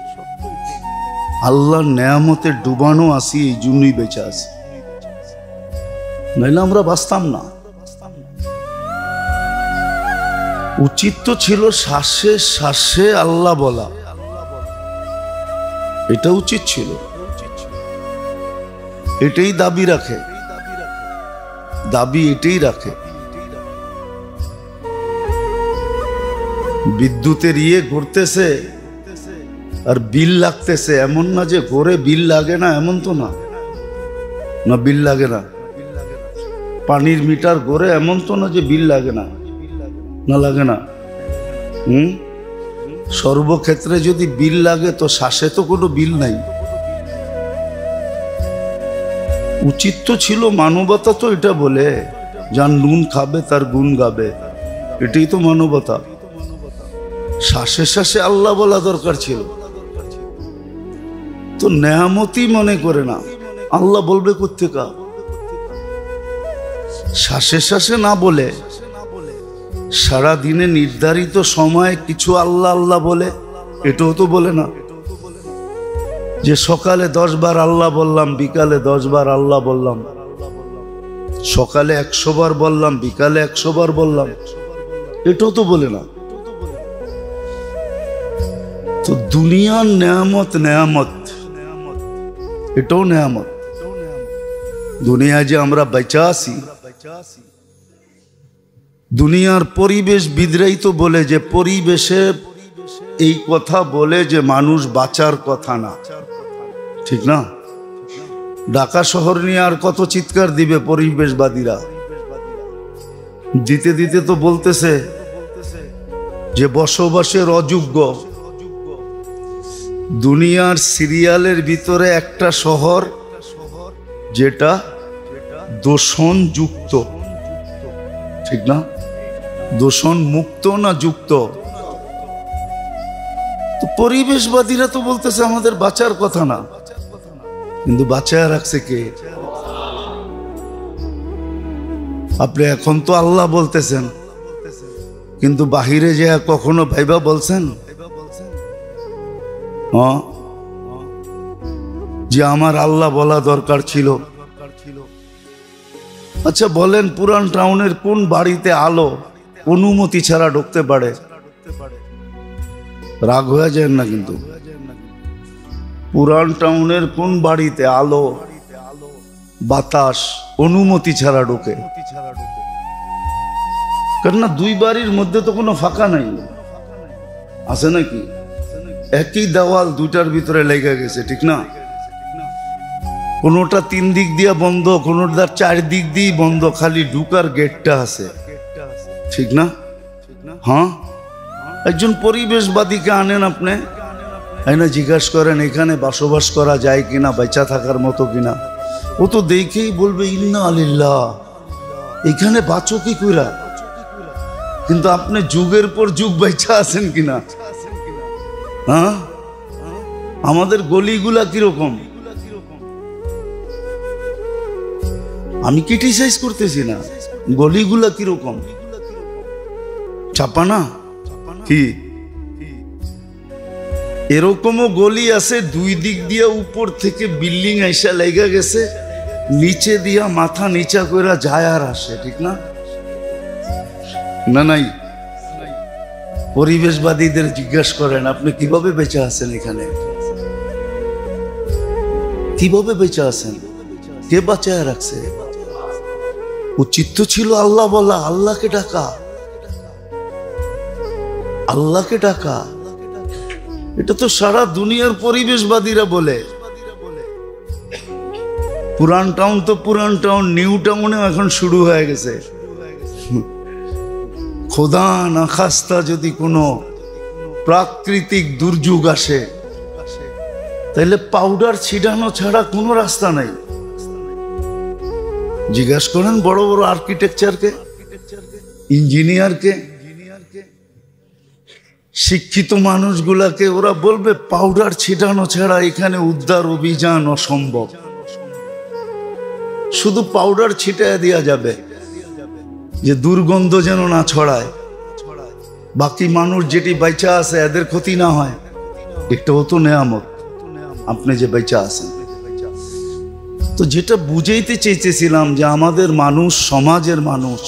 আল্লাহর নেয়ামতে ডুবানো আছি, এই জন্যই বেঁচে আছি, নইলে আমরা বাঁচতাম না। উচিত তো ছিল শ্বাসে শ্বাসে আল্লাহ বলা, এটা উচিত ছিল। এটাই দাবি রাখে, দাবি এটাই রাখে। বিদ্যুতের ঘুরতেছে আর বিল লাগতেছে, এমন না যে ঘরে বিল লাগে না, এমন তো না, না বিল লাগে না। পানির মিটার ঘরে, এমন তো না যে বিল লাগে না, না লাগে না। সর্বক্ষেত্রে যদি বিল লাগে তো শ্বাসে তো কোনো বিল নাই। উচিত তো ছিল, মানবতা তো এটা বলে, যার নুন খাবে তার গুণ গাবে, এটাই তো মানবতা। শ্বাসে শ্বাসে আল্লাহ বলা দরকার ছিল, তো নেয়ামতই মনে করে না। আল্লাহ বলবে কোত্থেকে? শ্বাসে শ্বাসে না বলে সারা দিনে নির্ধারিত সময়ে কিছু আল্লাহ আল্লাহ বলে, এটাও তো বলে না। যে সকালে 10 বার আল্লাহ বললাম, বিকালে 10 বার আল্লাহ বললাম, সকালে 100 বার বললাম, বিকালে 100 বার বললাম, এটাও তো বলে না। তো দুনিয়ার নেয়ামত, নেয়ামত এটাও নেয়ামত। দুনিয়া যে আমরা বেঁচে আছি, দুনিয়ার পরিবেশ বিদরাই তো বলে যে পরিবেশে এই কথা বলে যে মানুষ বাঁচার কথা না, ঠিক না? ঢাকা শহর নিয়ে আর কত চিৎকার দিবে পরিবেশবাদীরা, দিতে দিতে তো বলতেছে যে বসবাসের অযোগ্য। দুনিয়ার সিরিয়ালের ভিতরে একটা শহর যেটা দূষণ যুক্ত, ঠিক না? দূষণ মুক্ত না যুক্ত? তো পরিবেশবাদীরা তো বলতেছে আমাদের বাঁচার কথা না, কিন্তু বাঁচায় রাখছে কে? আপনি এখন তো আল্লাহ বলতেছেন, কিন্তু বাহিরে যে কখনো ভাইবা বলছেন যে আমার আল্লাহ বলা দরকার ছিল? আচ্ছা বলেন, পুরান টাউনের কোন বাড়িতে আলো অনুমতি ছাড়া ঢুকতে পারে? রাগ হয়ে যায় না কিন্তু? পুরান টাউনের কোন বাড়িতে আলো বাতাস অনুমতি ছাড়া ঢোকে? কেননা দুই বাড়ির মধ্যে তো কোনো ফাঁকা নাই, আছে নাকি? একই দেওয়াল, দুইটার ভিতরে লেগে গেছে, ঠিক না? কোনোটা 3 দিক দিয়ে বন্ধ, কোনোটা 4 দিক দিয়ে বন্ধ, খালি ঢুকার গেটটা আছে, ঠিক না? হ্যাঁ, একজন পরিবেশবাদীকে আনেন আপনি, না জিজ্ঞাসা করেন এখানে বসবাস করা যায় কিনা, বেঁচে থাকার মতো কিনা, ও তো দেখেই বলবে ইন্না আলিল্লাহ, এখানে বাঁচো কি কইরা। কিন্তু আপনি যুগের পর যুগ বেঁচে আছেন কিনা? হ্যাঁ, আমাদের গলিগুলা কিরকম? আমি ক্রিটিসাইজ করতেছি না, গলিগুলা কিরকম? চাপা না কি? এরকমও গলি আছে 2 দিক দিয়ে উপর থেকে বিল্ডিং আইসা লেগে গেছে, নিচে দিয়া মাথা নিচা করে যায় আর আসে, ঠিক না? না নাই? পরিবেশবাদীদের জিজ্ঞাসা করেন আপনি কিভাবে বেঁচে আছেন, এখানে কিভাবে বেঁচে আছেন, কে বাঁচায় রাখছে? উচিত তো ছিল আল্লাহ বলা, আল্লাহকে ডাকা, আল্লাহকে ডাকা। এটা তো সারা দুনিয়ার পরিবেশবাদীরা বলে। পুরান টাউন তো পুরান টাউন, নিউ টাউনেও এখন শুরু হয়ে গেছে। খোদা না খাস্তা যদি কোনো প্রাকৃতিক দুর্যোগ আসে, তাহলে পাউডার ছিটানো ছাড়া কোনো রাস্তা নাই। জিজ্ঞাসা করেন বড় বড় আর্কিটেকচারকে, ইঞ্জিনিয়ারকে, শিক্ষিত মানুষগুলাকে, ওরা বলবে পাউডার ছিটানো ছাড়া এখানে উদ্ধার অভিযান অসম্ভব। শুধু পাউডার ছিটায় দেওয়া যাবে যে দুর্গন্ধ যেন না ছড়ায়, বাকি মানুষ যেটি বাইচা আছে এদের ক্ষতি না হয়। এটাও তো নেয়ামত, আপনি যে বাইচা আছেন। তো যেটা বুঝাইতে চাইতেছিলাম যে আমাদের মানুষ, সমাজের মানুষ,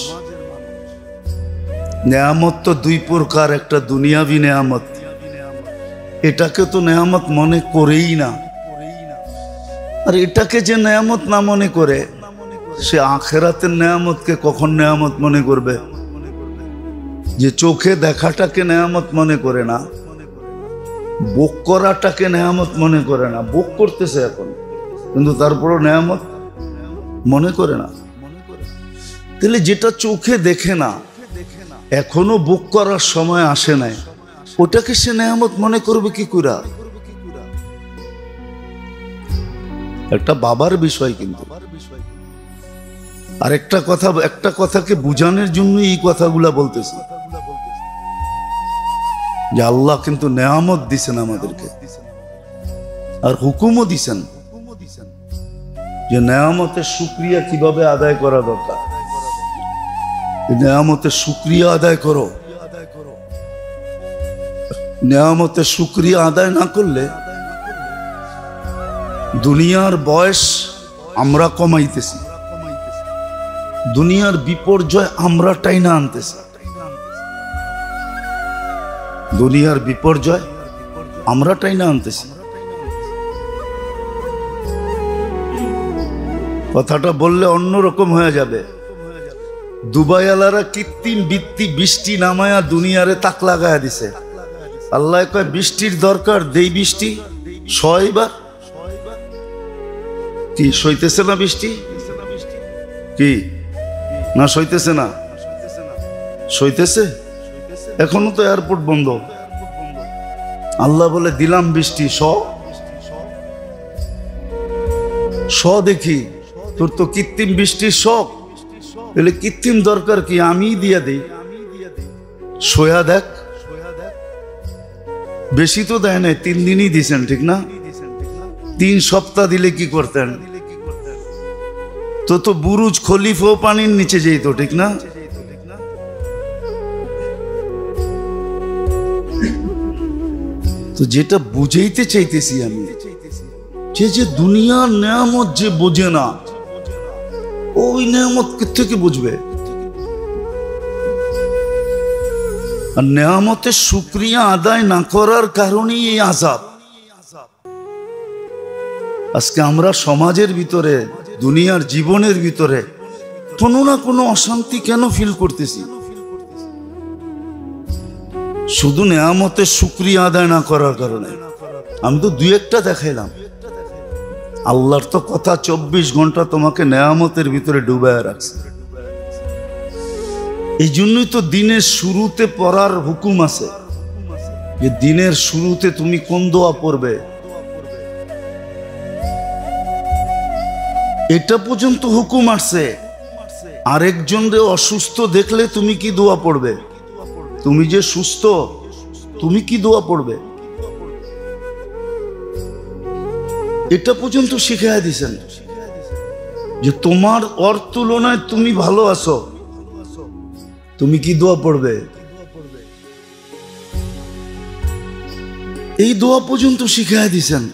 নেয়ামত তো দুই প্রকার, একটা দুনিয়াবি নেয়ামত, এটাকে তো নেয়ামত মনে করেই না। আর এটাকে যে নেয়ামত না মনে করে, সে আখেরাতের নেয়ামতকে কখন নেয়ামত মনে করবে? যে চোখে দেখাটাকে নেয়ামত মনে করে না, ভোগ করাটাকে নেয়ামত মনে করে না, ভোগ করতেছে এখন, কিন্তু তারপরও নেয়ামত মনে করে না। তাহলে যেটা চোখে দেখে না, এখনো ভোগ করার সময় আসে নাই, ওটাকে সে নেয়ামত মনে করবে কি করে? একটা বাবার বিষয়। কিন্তু আর একটা কথাকে বুঝানোর জন্য এই কথাগুলা বলতেছি যে আল্লাহ কিন্তু নেয়ামত দিছেন আমাদেরকে, আর হুকুমও দিছেন যে নেয়ামতের শুকরিয়া কিভাবে আদায় করা দরকার। নেয়ামতের শুকরিয়া আদায় করো। নেয়ামতের শুকরিয়া আদায় না করলে দুনিয়ার বয়স আমরা কমাইতেছি, দুনিয়ার বিপর্যয় আমরা টাইনা আনতেছি। দুনিয়ার বিপর্যয় আমরা টাইনা আনতেছি। কথাটা বললে অন্যরকম হয়ে যাবে। দুবাই আলারা কৃত্রিম বৃষ্টি নামায়া দুনিয়ারে তাক লাগায়া দিছে। আল্লাহ কয় বৃষ্টির দরকার, দেই বৃষ্টি। ছয়বার কি সইতেছে না বৃষ্টি? কি না সইতেছে না? সইতেছে। এখনো তো এয়ারপোর্ট বন্ধ। আল্লাহ বলে দিলাম বৃষ্টি, দেখি তোর তো কৃত্রিম বৃষ্টির শখ, তাহলে কৃত্রিম দরকার কি? আমি দিয়া দিই, সোয়া দেখ। বেশি তো দেয় নাই, 3 দিনই দিছেন, ঠিক না? 3 সপ্তাহ দিলে কি করতেন? তো বুরুজ খলিফাও পানির নিচে যেত, ঠিক না? তো যেটা বুঝাইতে চাইতেছি আমি, যে দুনিয়ার নেয়ামত যে বোঝে না, ওই নেয়ামত থেকে বুঝবে। আর নেয়ামতের শুকরিয়া আদায় না করার কারণেই এই আযাব। আজকে আমরা সমাজের ভিতরে, দুনিয়ার জীবনের ভিতরে কোনো না কোনো অশান্তি কেন ফিল করতেছি? শুধু নেয়ামতের শুকরিয়া আদায় না করার কারণে। আমি তো 2-1টা দেখাইলাম। আল্লাহর তো কথা 24 ঘন্টা তোমাকে নেয়ামতের ভিতরে ডুবায় রাখছে। এই জন্যই তো দিনের শুরুতে পড়ার হুকুম আছে, যে দিনের শুরুতে তুমি কোন দোয়া পড়বে, এটা পর্যন্ত হুকুম আসছে। আরেকজনরে অসুস্থ দেখলে তুমি কি দোয়া পড়বে? তুমি যে সুস্থ, তুমি কি দোয়া পড়বে? এটা পর্যন্ত শিখাইয়া দিছেন যে তোমার ওর তুলনায় তুমি ভালো আছো, তুমি কি দোয়া পড়বে? এই দোয়া পর্যন্ত শিখাইয়া দিছেন।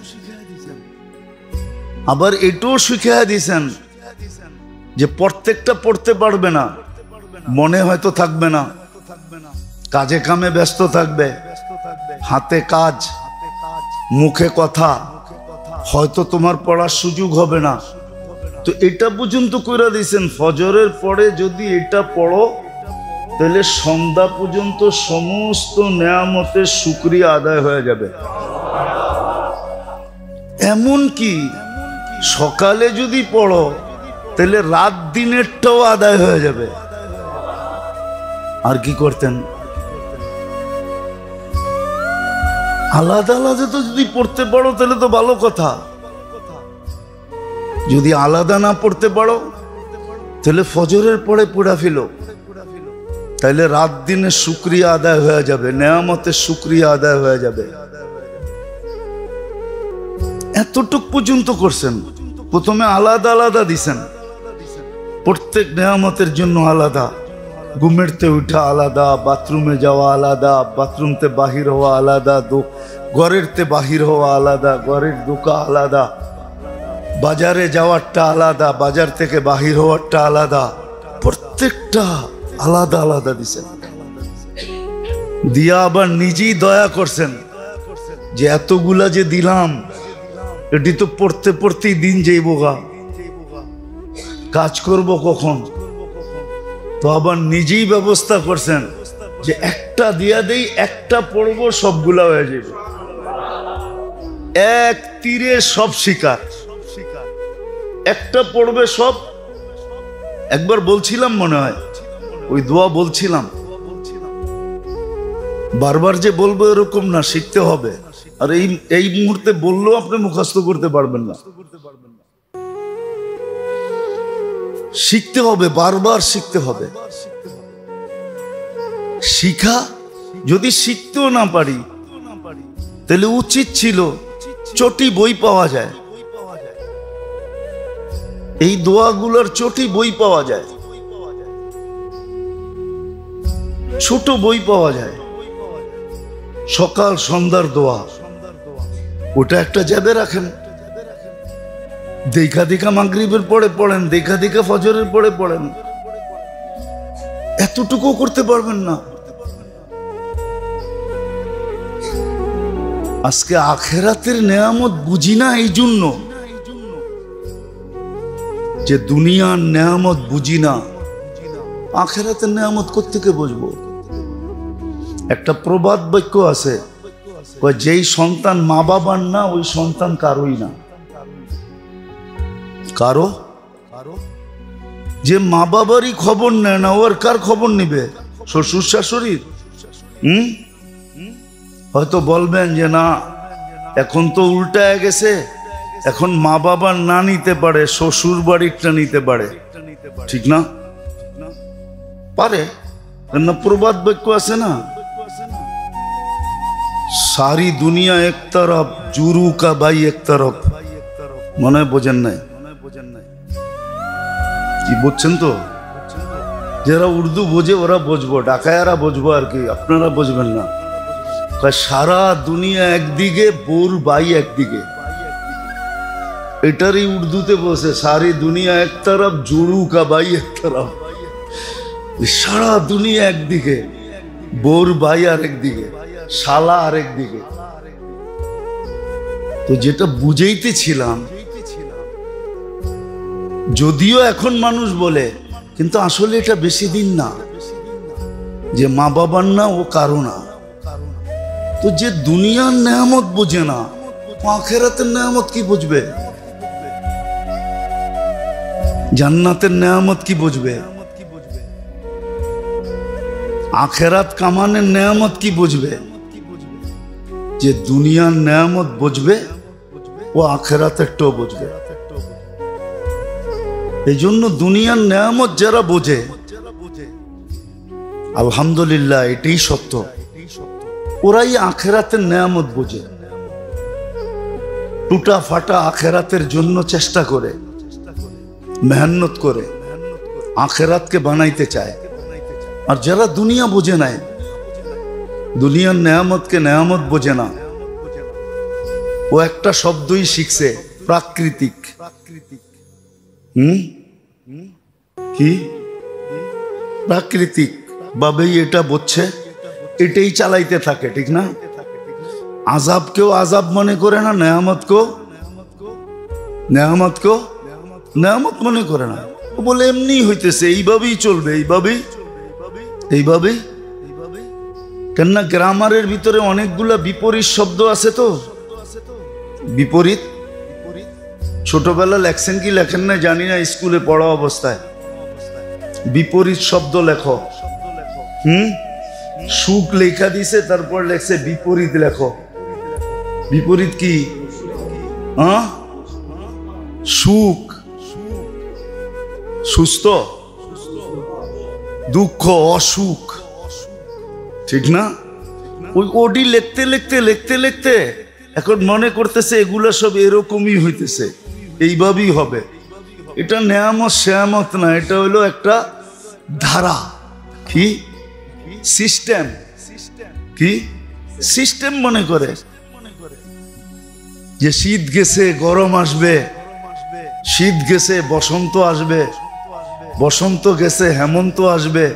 আবার এটাও শিখাইয়া দিছেন যে প্রত্যেকটা পড়তে পারবে না, মনে হয়তো থাকবে না, কাজে কামে ব্যস্ত থাকবে, হাতে কাজ, মুখে কথা, হয়তো তোমার পড়ার সুযোগ হবে না। তো এটা পর্যন্ত কইরা দিয়েছেন, ফজরের পরে যদি এটা পড়ো তাহলে সন্ধ্যা পর্যন্ত সমস্ত নেয়ামতের শুকরিয়া আদায় হয়ে যাবে। এমন কি সকালে যদি পড়ো তাহলে রাত দিনেরটাও আদায় হয়ে যাবে। আর কি করতেন? আলাদা আলাদা তো যদি পড়তে পারো তাহলে তো ভালো কথা। যদি আলাদা না পড়তে পারো তাহলে ফজরের পরে পড়া ফেলো, তাহলে রাত দিনের শুকরিয়া আদায় হয়ে যাবে, নেয়ামতের শুকরিয়া আদায় হয়ে যাবে। এতটুক পর্যন্ত করছেন। প্রথমে আলাদা আলাদা দিছেন, প্রত্যেক নেয়ামতের জন্য আলাদা। ঘুমেরতে উঠা আলাদা, বাথরুমে যাওয়া আলাদা, বাথরুমতে বাহির হওয়া আলাদা, ঘরেরতে বাহির হওয়া আলাদা, ঘরের ঢোকা আলাদা, বাজারে যাওয়ারটা আলাদা, বাজার থেকে বাহির হওয়ারটা আলাদা, প্রত্যেকটা আলাদা আলাদা দিছেন। দিয়া আবার নিজেই দয়া করছেন যে এতগুলা যে দিলাম এটি তো পড়তে পড়তেই দিন যাইব গা, কাজ করব কখন? তো আবার নিজেই ব্যবস্থা করছেন যে একটা দিয়া দেই, একটা পড়বো, সবগুলা হয়ে যাবে, এক তীরে সব শিকার। একটা পড়বে সব। একবার বলছিলাম মনে হয়, ওই দোয়া বলছিলাম, বারবার যে বলবো এরকম না, শিখতে হবে। আর এই মুহূর্তে বললেও আপনি মুখস্থ করতে পারবেন না, শিখতে হবে, বারবার শিখতে হবে। শিখা যদি শিখতেও না পারি তাহলে উচিত ছিল চটি বই পাওয়া যায়, এই দোয়াগুলোর চটি বই পাওয়া যায়, ছোট বই পাওয়া যায়, সকাল সন্ধ্যার দোয়া, ওটা একটা জ্যাবে রাখেন। দেখা দেখা মাগরিবের পরে পড়েন, দেখা দেখা ফজরের পরে পড়েন। এতটুকু করতে পারবেন না। আজকে আখেরাতের নেয়ামত বুঝি না এই জন্য যে দুনিয়ার নেয়ামত বুঝি না, আখেরাতের নেয়ামত কোত্থেকে বুঝবো? একটা প্রবাদ বাক্য আছে, যেই সন্তান মা বাবার না ওই সন্তান কারোই না। কারো যে মা বাবারই খবর নেয় না, ওর কার খবর নিবে? শ্বশুর শাশুড়ির? হয়তো বলবেন যে না, এখন তো উল্টায় গেছে, এখন মা বাবার না নিতে পারে, শ্বশুর বাড়িরটা নিতে পারে। ঠিক না? পারে না? প্রবাদ বাক্য আছে না, সারি দুনিয়া এক তরফ, জুরু কা ভাই এক তরফ। মনে হয় বোঝেন নাই? কি বুঝছেন? তো যারা উর্দু বোঝে ওরা বুঝবো, ডাকায়ারা বুঝবো আর কি, আপনারা বুঝবেন না। সারা দুনিয়া একদিকে, বোর ভাই একদিকে, এটারই উর্দুতে বসে সারি দুনিয়া এক তরফ, জুরু কা ভাই এক তরফ। সারা দুনিয়া একদিকে, বোর ভাই আর একদিকে, শালা আর একদিকে। তো যেটা বুঝাইতেছিলাম, যদিও এখন মানুষ বলে, কিন্তু আসলে এটা বেশি দিন না যে মা বাবার না ও কারো না। তো যে দুনিয়ার নেয়ামত বোঝে না, আখেরাতের নেয়ামত কি বুঝবে? জান্নাতের নেয়ামত কি বুঝবে? আখেরাত কামানের নেয়ামত কি বুঝবে? যে দুনিয়ার নেয়ামত বুঝবে ও আখেরাতেরটাও বুঝবে। এই জন্য দুনিয়ার নেয়ামত যারা বোঝে, আলহামদুলিল্লাহ এটাই সত্য, ওরাই আখেরাতের নেয়ামত বোঝে। টুটা ফাটা আখেরাতের জন্য চেষ্টা করে, মেহনত করে আখেরাতকে বানাইতে চায়। আর যারা দুনিয়া বোঝে নাই, দুনিয়ার নেয়ামতকে নেয়ামত বোঝে না, ও একটা শব্দই শিখছে, প্রাকৃতিক। কি প্রাকৃতিক ভাবেই এটা বুঝছে, এটাই চালাইতে থাকে। ঠিক না? আযাবকেও আযাব মনে করে না, নেয়ামতকেও নেয়ামত মনে করে না। ও বলে এমনি হইতেছে, এইভাবেই চলবে, এইভাবেই। কেননা গ্রামারের ভিতরে অনেকগুলা বিপরীত শব্দ আছে। তো বিপরীত ছোটবেলা লেখছেন কি লেখেন না জানি না, স্কুলে পড়া অবস্থায় বিপরীত শব্দ লেখো। সুখ লেখা দিছে, তারপর লেখছে বিপরীত লেখো। বিপরীত কি? সুখ, সুস্থ, দুঃখ, অসুখ, ঠিক না? ওই ওডি লিখতে লিখতে লিখতে লিখতে এখন মনে করতেছে এগুলা সব এরকমই হইতেছে, এইভাবেই হবে। এটা নেয়ামত শেয়ামত না, এটা হইলো একটা ধারা। কি সিস্টেম? কি সিস্টেম মনে করে যে শীত গেছে গরম আসবে, শীত গেছে বসন্ত আসবে, বসন্ত গেছে হেমন্ত আসবে,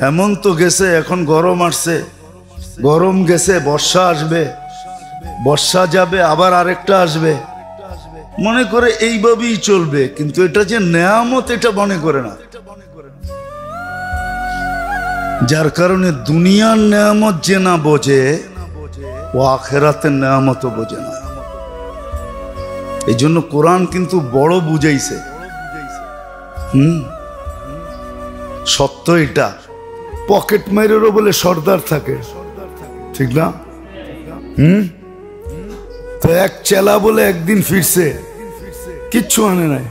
হেমন্ত গেছে এখন গরম আসছে, গরম গেছে বর্ষা আসবে, বর্ষা যাবে আবার আরেকটা আসবে, মনে করে এইভাবেই চলবে। কিন্তু এটা যে নেয়ামত এটা মনে করে না। যার কারণে দুনিয়ার নেয়ামত যে না বোঝে, ও আখেরাতের নেয়ামতও বোঝে না। এই জন্য কোরআন কিন্তু বড় বুঝাইছে। সত্য এটা। পকেট মাইরেরও বলে সর্দার থাকে, ঠিক না? তো এক চেলা বলে একদিন ফিরছে, কিচ্ছু আনে নাই।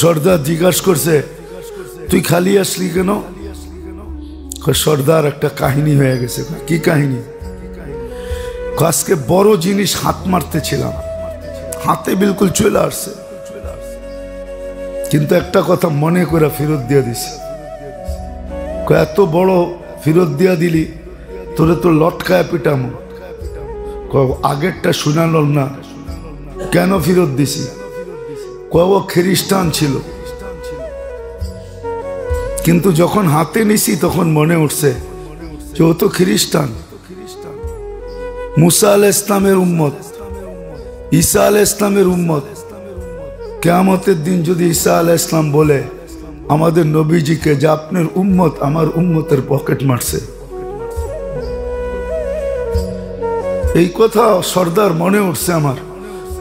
সর্দার জিজ্ঞাসা করছে, তুই খালি আসলি কেন? সর্দার, একটা কাহিনী হয়ে গেছে। কি কাহিনী? আজকে বড় জিনিস হাত মারতেছিলাম, হাতে বিলকুল চলে আসছে, কিন্তু একটা কথা মনে করে ফেরত দিয়ে দিছি। এত বড় ফেরত দিয়া দিলি, তোরে তো লটকায় পিটামো। আগেরটা শুনাল না, কেন ফেরত দিছি? ও খ্রিস্টান ছিল, কিন্তু যখন হাতে নিছি তখন মনে উঠছে যে ও তো খ্রিস্টান। মুসা আলাইহিস ইসলামের উম্মত, ঈসা আলাইহিস ইসলামের উম্মত। কিয়ামতের দিন যদি ঈসা আলাইহিস ইসলাম বলে আমাদের নবীজিকে যে আপনার উম্মত আমার উম্মতের পকেট মারছে, এই কথা সর্দার মনে উঠছে আমার,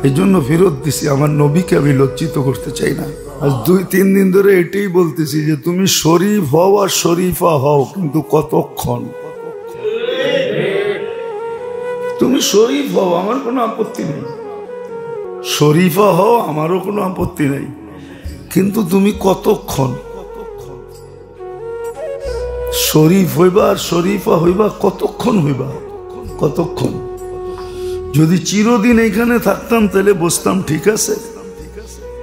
এই জন্য ফেরত দিছি। আমার নবীকে আমি লজ্জিত করতে চাই না। আজ 2-3 দিন ধরে এটাই বলতেছি যে তুমি শরীফ হও আর শরীফা হও, কিন্তু কতক্ষণ? তুমি শরীফ হও, আমার কোনো আপত্তি নেই, শরীফা হও, আমারও কোনো আপত্তি নেই, কিন্তু তুমি কতক্ষণ? শরীফ হইবা আর শরীফা হইবা কতক্ষণ হইবা? কতক্ষণ? যদি চিরদিন এখানে থাকতাম তাহলে বসতাম, ঠিক আছে,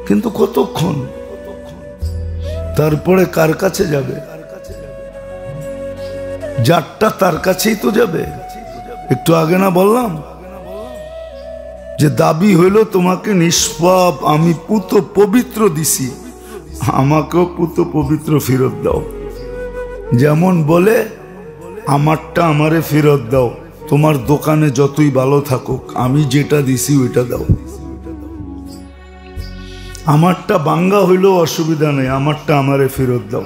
কিন্তু কতক্ষণ? তারপরে কার কাছে যাবে? যারটা তার কাছেই তো যাবে। একটু আগে না বললাম যে দাবি হইল তোমাকে নিষ্পাপ আমি পুত পবিত্র দিছি, আমাকেও পুত পবিত্র ফেরত দাও। যেমন বলে আমারটা আমারে ফেরত দাও, তোমার দোকানে যতই ভালো থাকুক আমি যেটা দিছি ওইটা দাও। আমারটা বাঙ্গা হইলেও অসুবিধা নেই, আমারটা আমারে ফেরত দাও।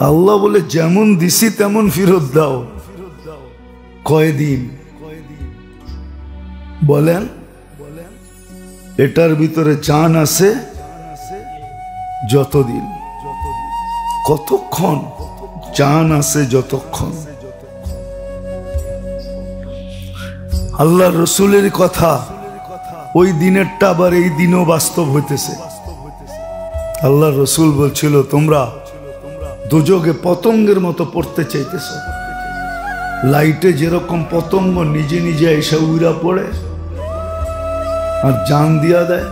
আল্লাহ বলে যেমন দিছি তেমন ফেরত দাও। কয়দিন বলেন? এটার ভিতরে জান আছে যতদিন। কতক্ষণ? জান আছে যতক্ষণ। আল্লাহ রসুলের কথা, ওই দিনেরটা আবার এই দিনও বাস্তব হইতেছে। আল্লাহ রসুল বলছিল তোমরা দোজগে পতঙ্গের মতো পড়তে চাইতেছ। লাইটে যেরকম পতঙ্গ নিজে নিজে এসে উড়া পড়ে আর জান দিয়া দেয়,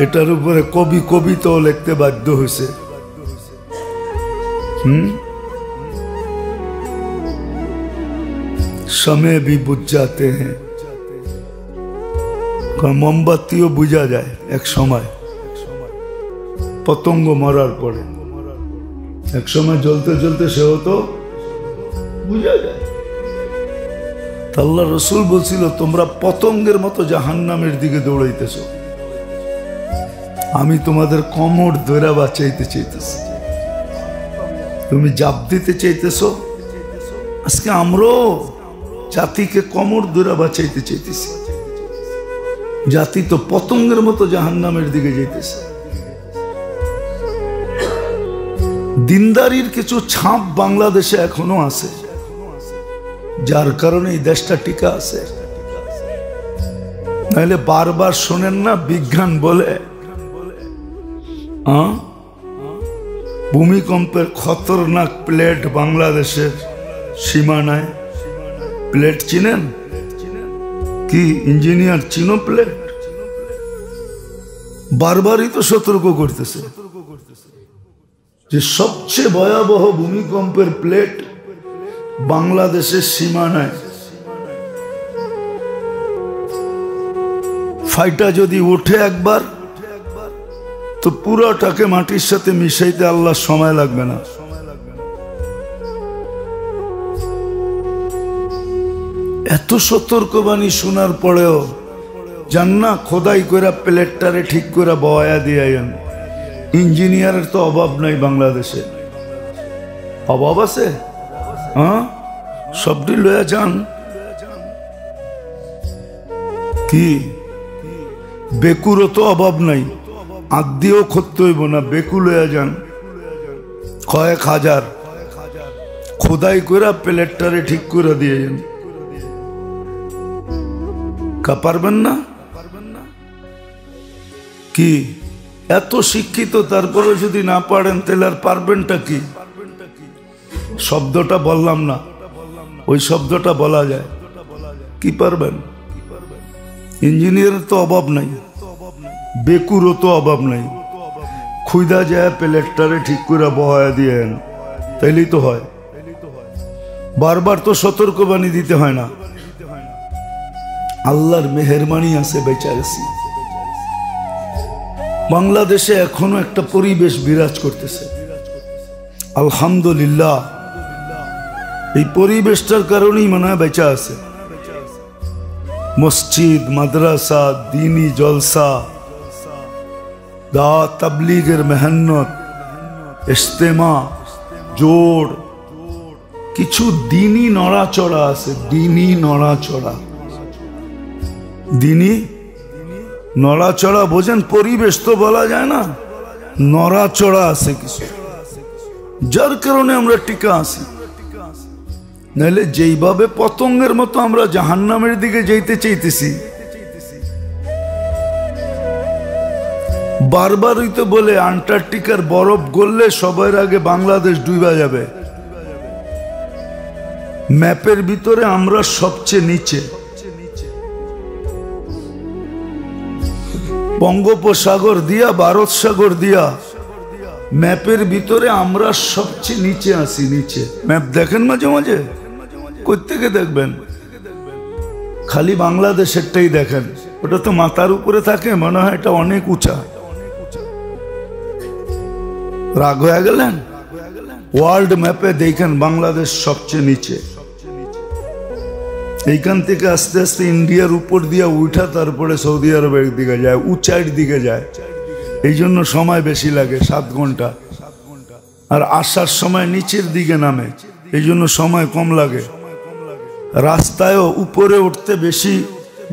এটার উপরে কবি কবিতাও লিখতে বাধ্য হয়েছে। समय भी बुझ जाते हैं, মোমবাতিও বুঝা যায় এক সময়। পতঙ্গ মরার পরে এক সময় জ্বলতে জ্বলতে সেও তো বুঝা যায়। আল্লাহ রসুল বলছিল তোমরা পতঙ্গের মতো জাহান্নামের দিকে দৌড়াইতেছ, আমি তোমাদের কোমর ধরে বাঁচাইতে চাইতেছি। তুমি জাপ দিতে চাইতেছ, আজকে আমরাও জাতিকে কোমর ধরে বাঁচাইতে চাইতেছি। জাতি তো পতঙ্গের মতো জাহান্নামের দিকে যাইতেছে। দিনদারির কিছু ছাপ বাংলাদেশে এখনো আছে, যার কারণে এই দেশটা টিকা আছে। নাহলে বারবার শোনেন না বিজ্ঞান বলে ভূমিকম্পের খতরনাক প্লেট বাংলাদেশের সীমানায়। প্লেট চিনেন কি? ইঞ্জিনিয়ার চিনো প্লেট? বারবারই তো সতর্ক করতেছে যে সবচেয়ে ভয়াবহ ভূমিকম্পের প্লেট বাংলাদেশের সীমানায়। ফাইটা যদি ওঠে একবার তো পুরোটাকে মাটির সাথে মিশাইতে আল্লাহ সময় লাগবে না। এত সতর্কবাণী শোনার পরেও জান না খোদাই করে প্লেটটারে ঠিক করে বয়া দিয়ে। ইঞ্জিনিয়ারের তো অভাব নাই বাংলাদেশে, অভাব আছে? হ্যাঁ, সবটি লয়া যান। কি বেকুরও তো অভাব নাই, আদিও করতে হইব না, বেকু লয়া যান। কয়েক হাজার খোদাই করে প্লেটটারে ঠিক করে দিয়ে যান। পারবেন না? কি এত শিক্ষিত তারপরে যদি না পারেন তাহলে আর পারবেনটা কি? শব্দটা বললাম না, ওই শব্দটা বলা যায়। কি পারবেন? ইঞ্জিনিয়ারের তো অভাব নাই, বেকুরও তো অভাব নাই। খুইদা যায় প্লেটটারে ঠিক করে বহায়া দিয়ে তাইলেই তো হয়। বারবার তো সতর্কবাণী দিতে হয় না। আল্লাহর মেহেরবানি আছে, বেঁচে গেছি। বাংলাদেশে এখনো একটা পরিবেশ বিরাজ করতেছে, আলহামদুলিল্লাহ। এই পরিবেশটার কারণেই মনে হয় বেঁচে আছে। মসজিদ, মাদ্রাসা, দিনী জলসা, দাওয়াত তাবলীগের মেহনত, ইজতেমা, জোড়, কিছু দিনী নড়াচড়া আছে। দিনী নড়াচড়া, দিনী নড়াচড়া বোঝেন? পরিবেশ তো বলা যায় না, নড়াচড়া আছে কিছু, যার কারণে আমরা টিকা আছি। নাহলে যেইভাবে পতঙ্গের মতো আমরা জাহান্নামের দিকে যাইতে চাইতেছি, বারবারই তো বলে আন্টার্কটিকার বরফ গললে সবার আগে বাংলাদেশ ডুবা যাবে। ম্যাপের ভিতরে আমরা সবচেয়ে নিচে। বঙ্গোপসাগর দিয়া, ভারত সাগর দিয়া, ম্যাপের ভিতরে আমরা সবচেয়ে নিচে আছি। নিচে ম্যাপ দেখেন মাঝে মাঝে, কই থেকে দেখবেন? খালি বাংলাদেশেরটাই দেখেন, ওটা তো মাথার উপরে থাকে, মনে হয় এটা অনেক উঁচা। রাগ হয়ে গেলেন? ওয়ার্ল্ড ম্যাপে দেখেন বাংলাদেশ সবচেয়ে নিচে। এইখান থেকে আস্তে আস্তে ইন্ডিয়ার উপর দিয়ে উঠা তারপরে সৌদি আরবের দিকে যায়, উঁচাইয়ের দিকে যায়। এই জন্য সময় বেশি লাগে, 7 ঘন্টা। আর আসার সময় নিচের দিকে নামে, এই জন্য সময় কম লাগে। রাস্তায়ও উপরে উঠতে বেশি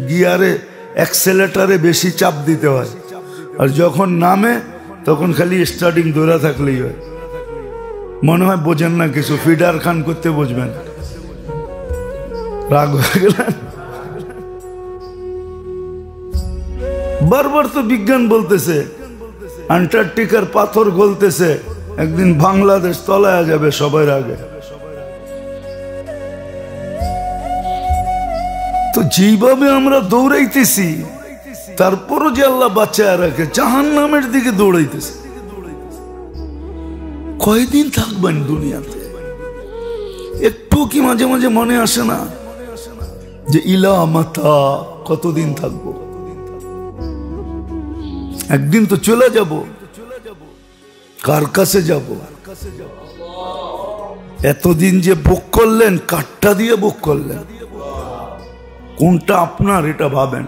গিয়ারে, অ্যাক্সেলেটারে বেশি চাপ দিতে হয়। আর যখন নামে তখন খালি স্টার্টিং ধরে থাকলেই হয়। মনে হয় বোঝেন না কিছু, ফিডার খান করতে বুঝবেন। রাগ হয়ে গেলেন? বারবার তো বিজ্ঞান বলতেছে আন্টার্কটিকার পাথর গলতেছে, একদিন বাংলাদেশ তলায় যাবে সবার আগে। তো যেভাবে আমরা দৌড়াইতেছি, তারপরও যে আল্লাহ বাঁচায় রাখে, জাহান্নামের দিকে দৌড়াইতেছে। কয়দিন থাকবেন দুনিয়াতে? একটু কি মাঝে মাঝে মনে আসে না যে ইলা মাতা কতদিন থাকবো? একদিন তো চলে যাব। কার কাছে যাব? এতদিন যে বুক করলেন, কাঠটা দিয়ে বুক করলেন, কোনটা আপনার এটা ভাবেন।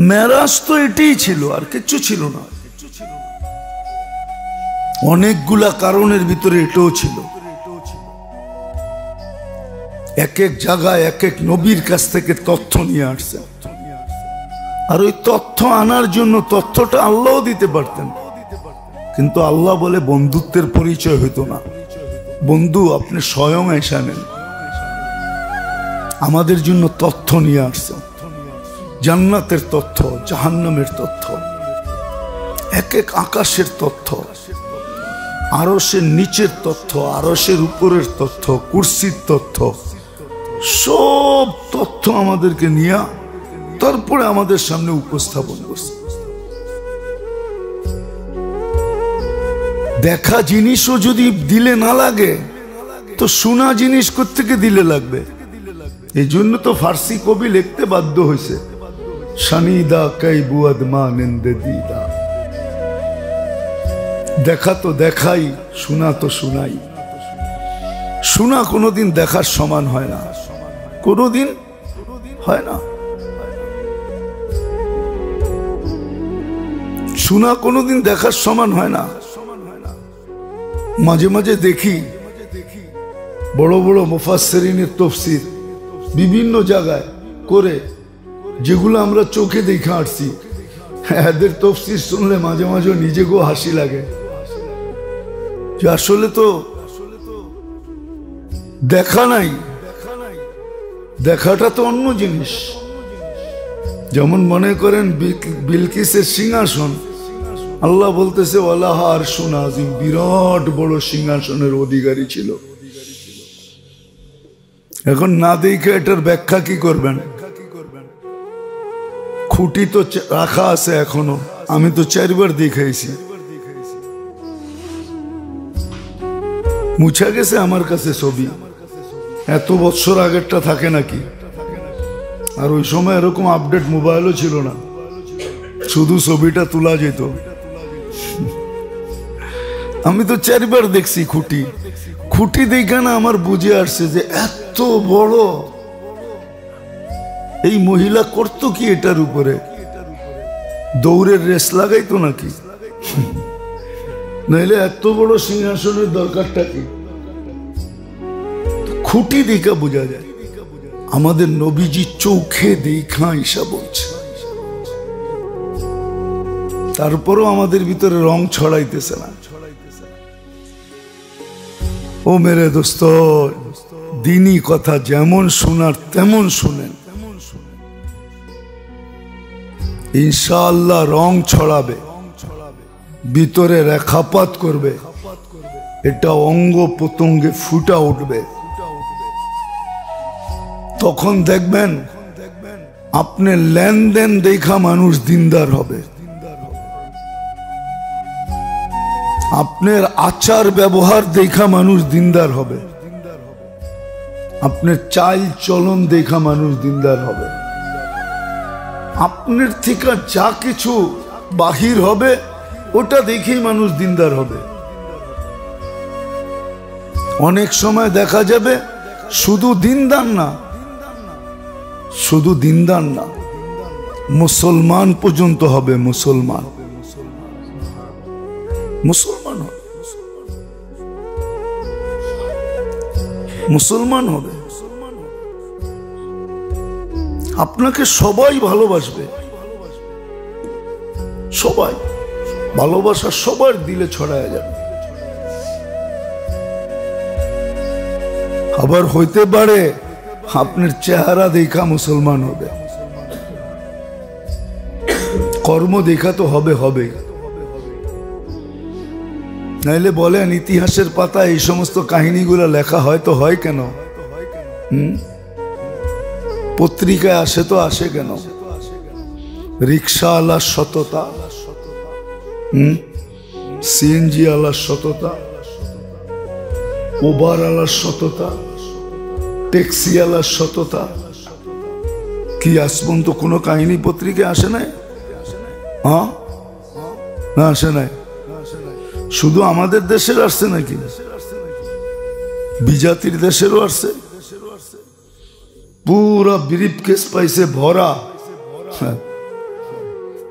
মেরাজ তো এটাই ছিল, আর কিচ্ছু ছিল না। অনেকগুলা কারণের ভিতরে এটাও ছিল। এক এক জায়গায় এক এক নবীর কাছ থেকে তথ্য নিয়ে আসছে, আর ওই তথ্য আনার জন্য তথ্যটা আল্লাহও দিতে পারতেন, কিন্তু আল্লাহ বলে বন্ধুত্বের পরিচয় হইতো না। বন্ধু আপনি স্বয়ং এসে নেন, আমাদের জন্য তথ্য নিয়ে আসছে, জান্নাতের তথ্য, জাহান্নামের তথ্য, এক এক আকাশের তথ্য, আরশের নিচের তথ্য, আরশের উপরের তথ্য, কুরসির তথ্য, সব তথ্য আমাদেরকে নিয়ে তারপরে আমাদের সামনে উপস্থাপন করছে। দেখা জিনিসও যদি দিলে না লাগে তো শোনা জিনিস কোত্থেকে দিলে লাগবে। এই জন্য তো ফার্সি কবি লিখতে বাধ্য হয়েছে, শানিদা কাই বুয়াদ মা নেন্দে দিদা। দেখা তো দেখাই, শোনা তো শোনাই। শোনা কোনোদিন দেখার সমান হয় না, কোনোদিন হয় না। শোনা কোনোদিন দেখার সমান হয় না। মাঝে মাঝে দেখি বড় বড় মুফাসসিরিনের তাফসীর বিভিন্ন জায়গায় করে, যেগুলো আমরা চোখে দেখে আসছি, এদের তাফসীর শুনলে মাঝে মাঝে নিজেকেও হাসি লাগে যে আসলে তো দেখা নাই, দেখাটা তো অন্য জিনিস। যেমন মনে করেন বিলকিসের সিংহাসন, আল্লাহ বলতেছে ওয়ালাহা আরশুন আযীম, বিরাট বড় সিংহাসনের অধিকারী ছিল। এখন না দেখে এটার ব্যাখ্যা কি করবেন? খুঁটি তো রাখা আছে এখনো, আমি তো 4 বার দেখাইছি, মুছা গেছে আমার কাছে ছবি। এত বছর আগেরটা থাকে নাকি? আর ওই সময় এরকম আপডেট মোবাইলও ছিল না, শুধু ছবিটা তোলা যেত। আমি তো 4 বার দেখছি খুঁটি। খুঁটি দেখে না আমার বুঝে আসছে যে এত বড়, এই মহিলা করতো কি এটার উপরে? দৌড়ের রেস লাগাইতো নাকি? নাইলে এত বড় সিংহাসনের দরকারটা কি? খুঁটি দেখা বোঝা যায়। আমাদের নবীজি চোখে দেখা ঈশা বলছে, তারপরও আমাদের ভিতরে রং ছড়াইতেছে না। ও মেরে দোস্ত, দিনী কথা যেমন শোনার তেমন শুনেন, ইনশাআল্লাহ রং ছড়াবে, ভিতরে রেখাপাত করবে, এটা অঙ্গ প্রত্যঙ্গে ফুটা উঠবে। তখন দেখবেন আপনার লেনদেন দেখা মানুষ দিনদার হবে, আপনার আচার ব্যবহার দেখা মানুষ দিনদার হবে, আপনার চাল চলন দেখা মানুষ দিনদার হবে, আপনার থেকে যা কিছু বাহির হবে ওটা দেখেই মানুষ দিনদার হবে। অনেক সময় দেখা যাবে শুধু দিনদার না, শুধু দিনদার না, মুসলমান পর্যন্ত হবে, মুসলমান মুসলমান হবে, মুসলমান হবে। আপনাকে সবাই ভালোবাসবে, সবাই ভালোবাসা সবার দিলে ছড়ায় যাবে। আবার হইতে পারে আপনার চেহারা দেখা মুসলমান হবে, কর্ম দেখা তো হবে হবে। নাইলে বলেন ইতিহাসের পাতায় এই সমস্ত কাহিনীগুলো লেখা হয় তো হয় কেন? পত্রিকায় আসে তো আসে কেন? রিক্সা আলার সততা, সিএনজি আলার সততা, ওবার আলার সততা, ট্যাক্সি আলার সততা, কি আজ পর্যন্ত কোনো কাহিনী পত্রিকায় আসে নাই? হ্যাঁ না, আসে নাই। শুধু আমাদের দেশের আসছে নাকি? বিজাতির দেশেরও আসছে। পুরা ব্রিফকেস পাইছে ভরা,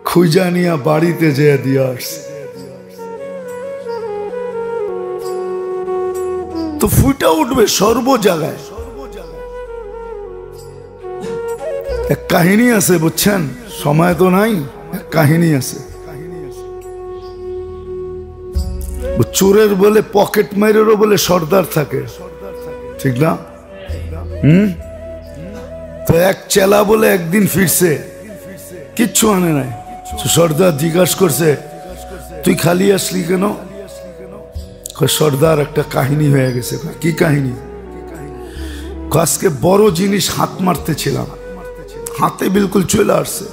খুঁজা নিয়া বাড়িতে যেয়ে দিয়ে আসছে। তো ফুটা উঠবে সর্ব জায়গায়। এক কাহিনী আছে বুঝছেন, সময় তো নাই, এক কাহিনী আছে। চোরের বলে পকেট মাইরেরও বলে সর্দার থাকে, ঠিক না? তো এক চেলা বলে একদিন ফিরছে, কিচ্ছু আনে নাই। সর্দার জিজ্ঞাসা করছে, তুই খালি আসলি কেন? সর্দার, একটা কাহিনী হয়ে গেছে। কি কাহিনী? আজকে বড় জিনিস হাত মারতেছিলাম, হাতে বিলকুল চলে আসছে,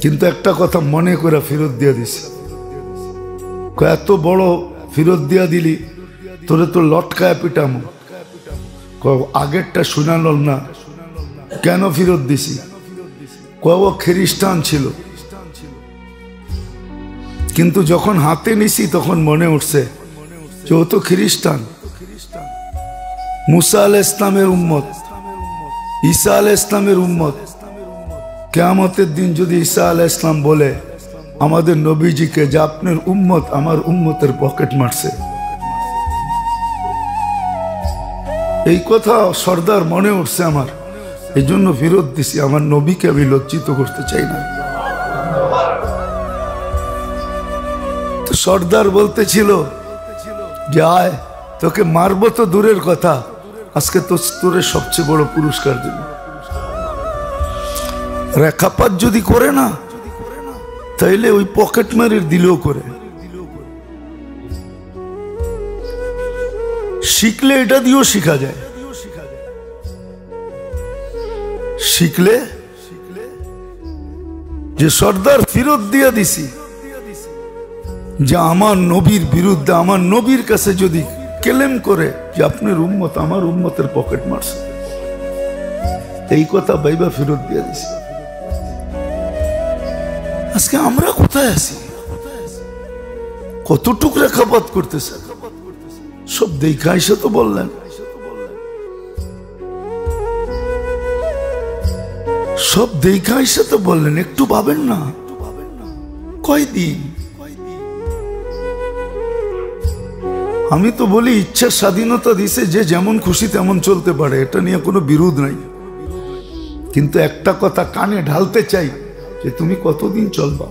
কিন্তু একটা কথা মনে করে ফেরত দিয়ে দিছি। এত বড় ফেরত দিয়া দিলি, তোরে তো লটকায় পিটামো। আগেরটা শুনাল না, কেন ফেরত দিছি? ও খ্রিস্টান ছিল, কিন্তু যখন হাতে নিছি তখন মনে উঠছে যে ও তো খ্রিস্টান। মুসা আলাইহিস ইসলামের উম্মত, ঈসা আলাইহিস ইসলামের উম্মত। কিয়ামতের দিন যদি ঈসা আলাইহিস ইসলাম বলে আমাদের নবীজিকে যে আপনার উম্মত আমার উম্মতের পকেট মারছে, এই কথা সর্দার মনে উঠছে আমার, এই জন্য ফেরত দিছি। আমার নবীকে আমি লজ্জিত করতে চাই না। তো সর্দার বলতেছিল যে আয়, তোকে মারবো তো দূরের কথা, আজকে তো তোরে সবচেয়ে বড় পুরস্কার দিল। রেখাপাত যদি করে না, তাইলে ওই পকেট মারির দিলেও করে। শিখলে এটা দিয়েও শিখা যায়, শিখলে যে সর্দার ফেরত দিয়ে দিছি, যে আমার নবীর বিরুদ্ধে, আমার নবীর কাছে যদি কেলেম করে যে আপনার উম্মত আমার উম্মতের পকেট মারছে, এই কথা ভাইবা ফেরত দিয়ে দিছি। আজকে আমরা কোথায় আছি? কতটুক রেখাপাত করতেছে? সব দেখা এসে তো বললেন, সব দেখা এসে তো বললেন, একটু ভাবেন না। কয়দিন? আমি তো বলি ইচ্ছার স্বাধীনতা দিছে, যে যেমন খুশি তেমন চলতে পারে, এটা নিয়ে কোনো বিরোধ নাই। কিন্তু একটা কথা কানে ঢালতে চাই, যে তুমি কতদিন চলবা,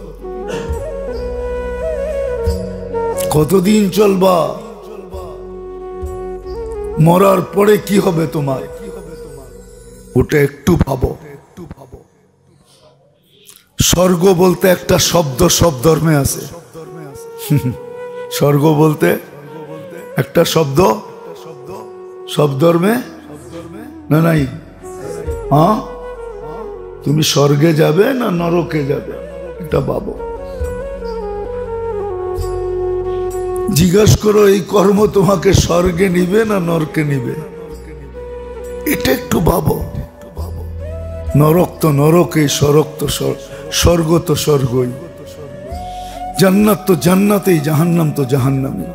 কতদিন চলবা? মরার পরে কি হবে তোমার, ওটা একটু ভাবো। স্বর্গ বলতে একটা শব্দ সব ধর্মে আছে। স্বর্গ বলতে একটা শব্দ সব ধর্মে না নাই? হ্যাঁ, তুমি স্বর্গে যাবে না নরকে যাবে, এটা ভাবো। জিজ্ঞাসা করো এই কর্ম তোমাকে স্বর্গে নিবে না নরকে নিবে, এটা একটু ভাবো। নরক তো নরকে, স্বর্গ তো স্বর্গ তো স্বর্গই, জান্নাত তো জান্নাতেই, জাহান্নাম তো জাহান্নামে।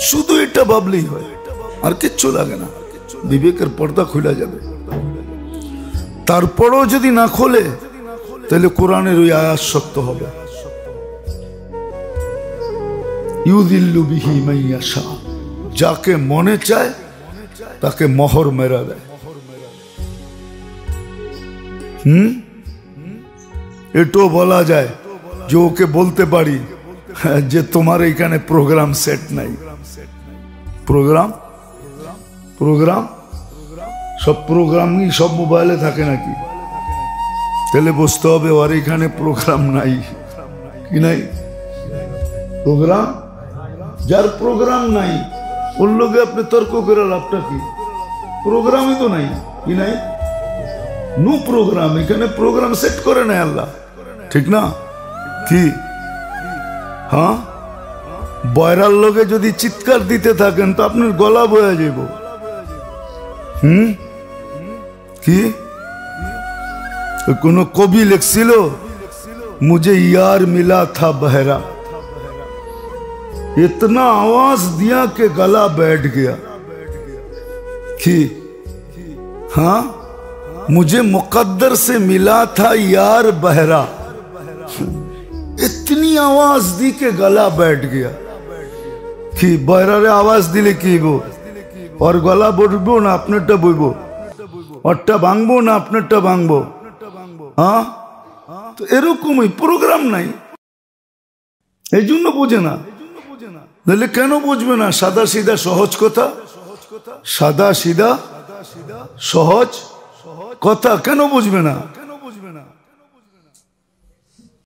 শুধু এটা ভাবলেই হয়, আর কিচ্ছু লাগে না। বিবেকের পর্দা খুলে যাবে। তারপরও যদি না খোলে, তাহলে কোরআনের ওই আয়াত সত্য হবে, ইউদিল্লু বিহি মান ইয়াশা, যাকে মনে চায় তাকে মোহর মেরা দেয়। এটাও বলা যায় যে ওকে বলতে পারি যে তোমার এইখানে প্রোগ্রাম সেট নাই। প্রোগ্রাম প্রোগ্রাম সব প্রোগ্রামই সব মোবাইলে থাকে নাকি? তাহলে বুঝতে হবে ওর এখানে প্রোগ্রাম নাই। কি নাই? প্রোগ্রাম। যার প্রোগ্রাম নাই ওর লোকে আপনি তর্ক করে লাভটা কি? প্রোগ্রামই তো নাই। কি নাই? No program. এখানে প্রোগ্রাম সেট করে নাই আল্লাহ, ঠিক না? কি? হ্যাঁ, বয়রার লোকে যদি চিৎকার দিতে থাকেন তো আপনার গলা বয়ে যাব। কি কোন কবি লিখছিল, মুঝে ইয়ার মিলা থা বহরা, इतना आवाज दिया कि गला बैठ गया। कि हाँ मुझे मुकद्दर से मिला था यार बहरा, इतनी आवाज दी के गला बैठ गया कि बहरारे आवाज दिले की गो और गला बढ़बो ना अपनेटा बইবো ওরটা ভাঙবো না আপনারটা ভাঙবো। হ্যাঁ তো এরকমই প্রোগ্রাম নাই, এই জন্য বোঝে না। তাহলে কেন বুঝবে না? সাদা সিধা সহজ কথা, সাদা সিধা সহজ কথা কেন বুঝবে না?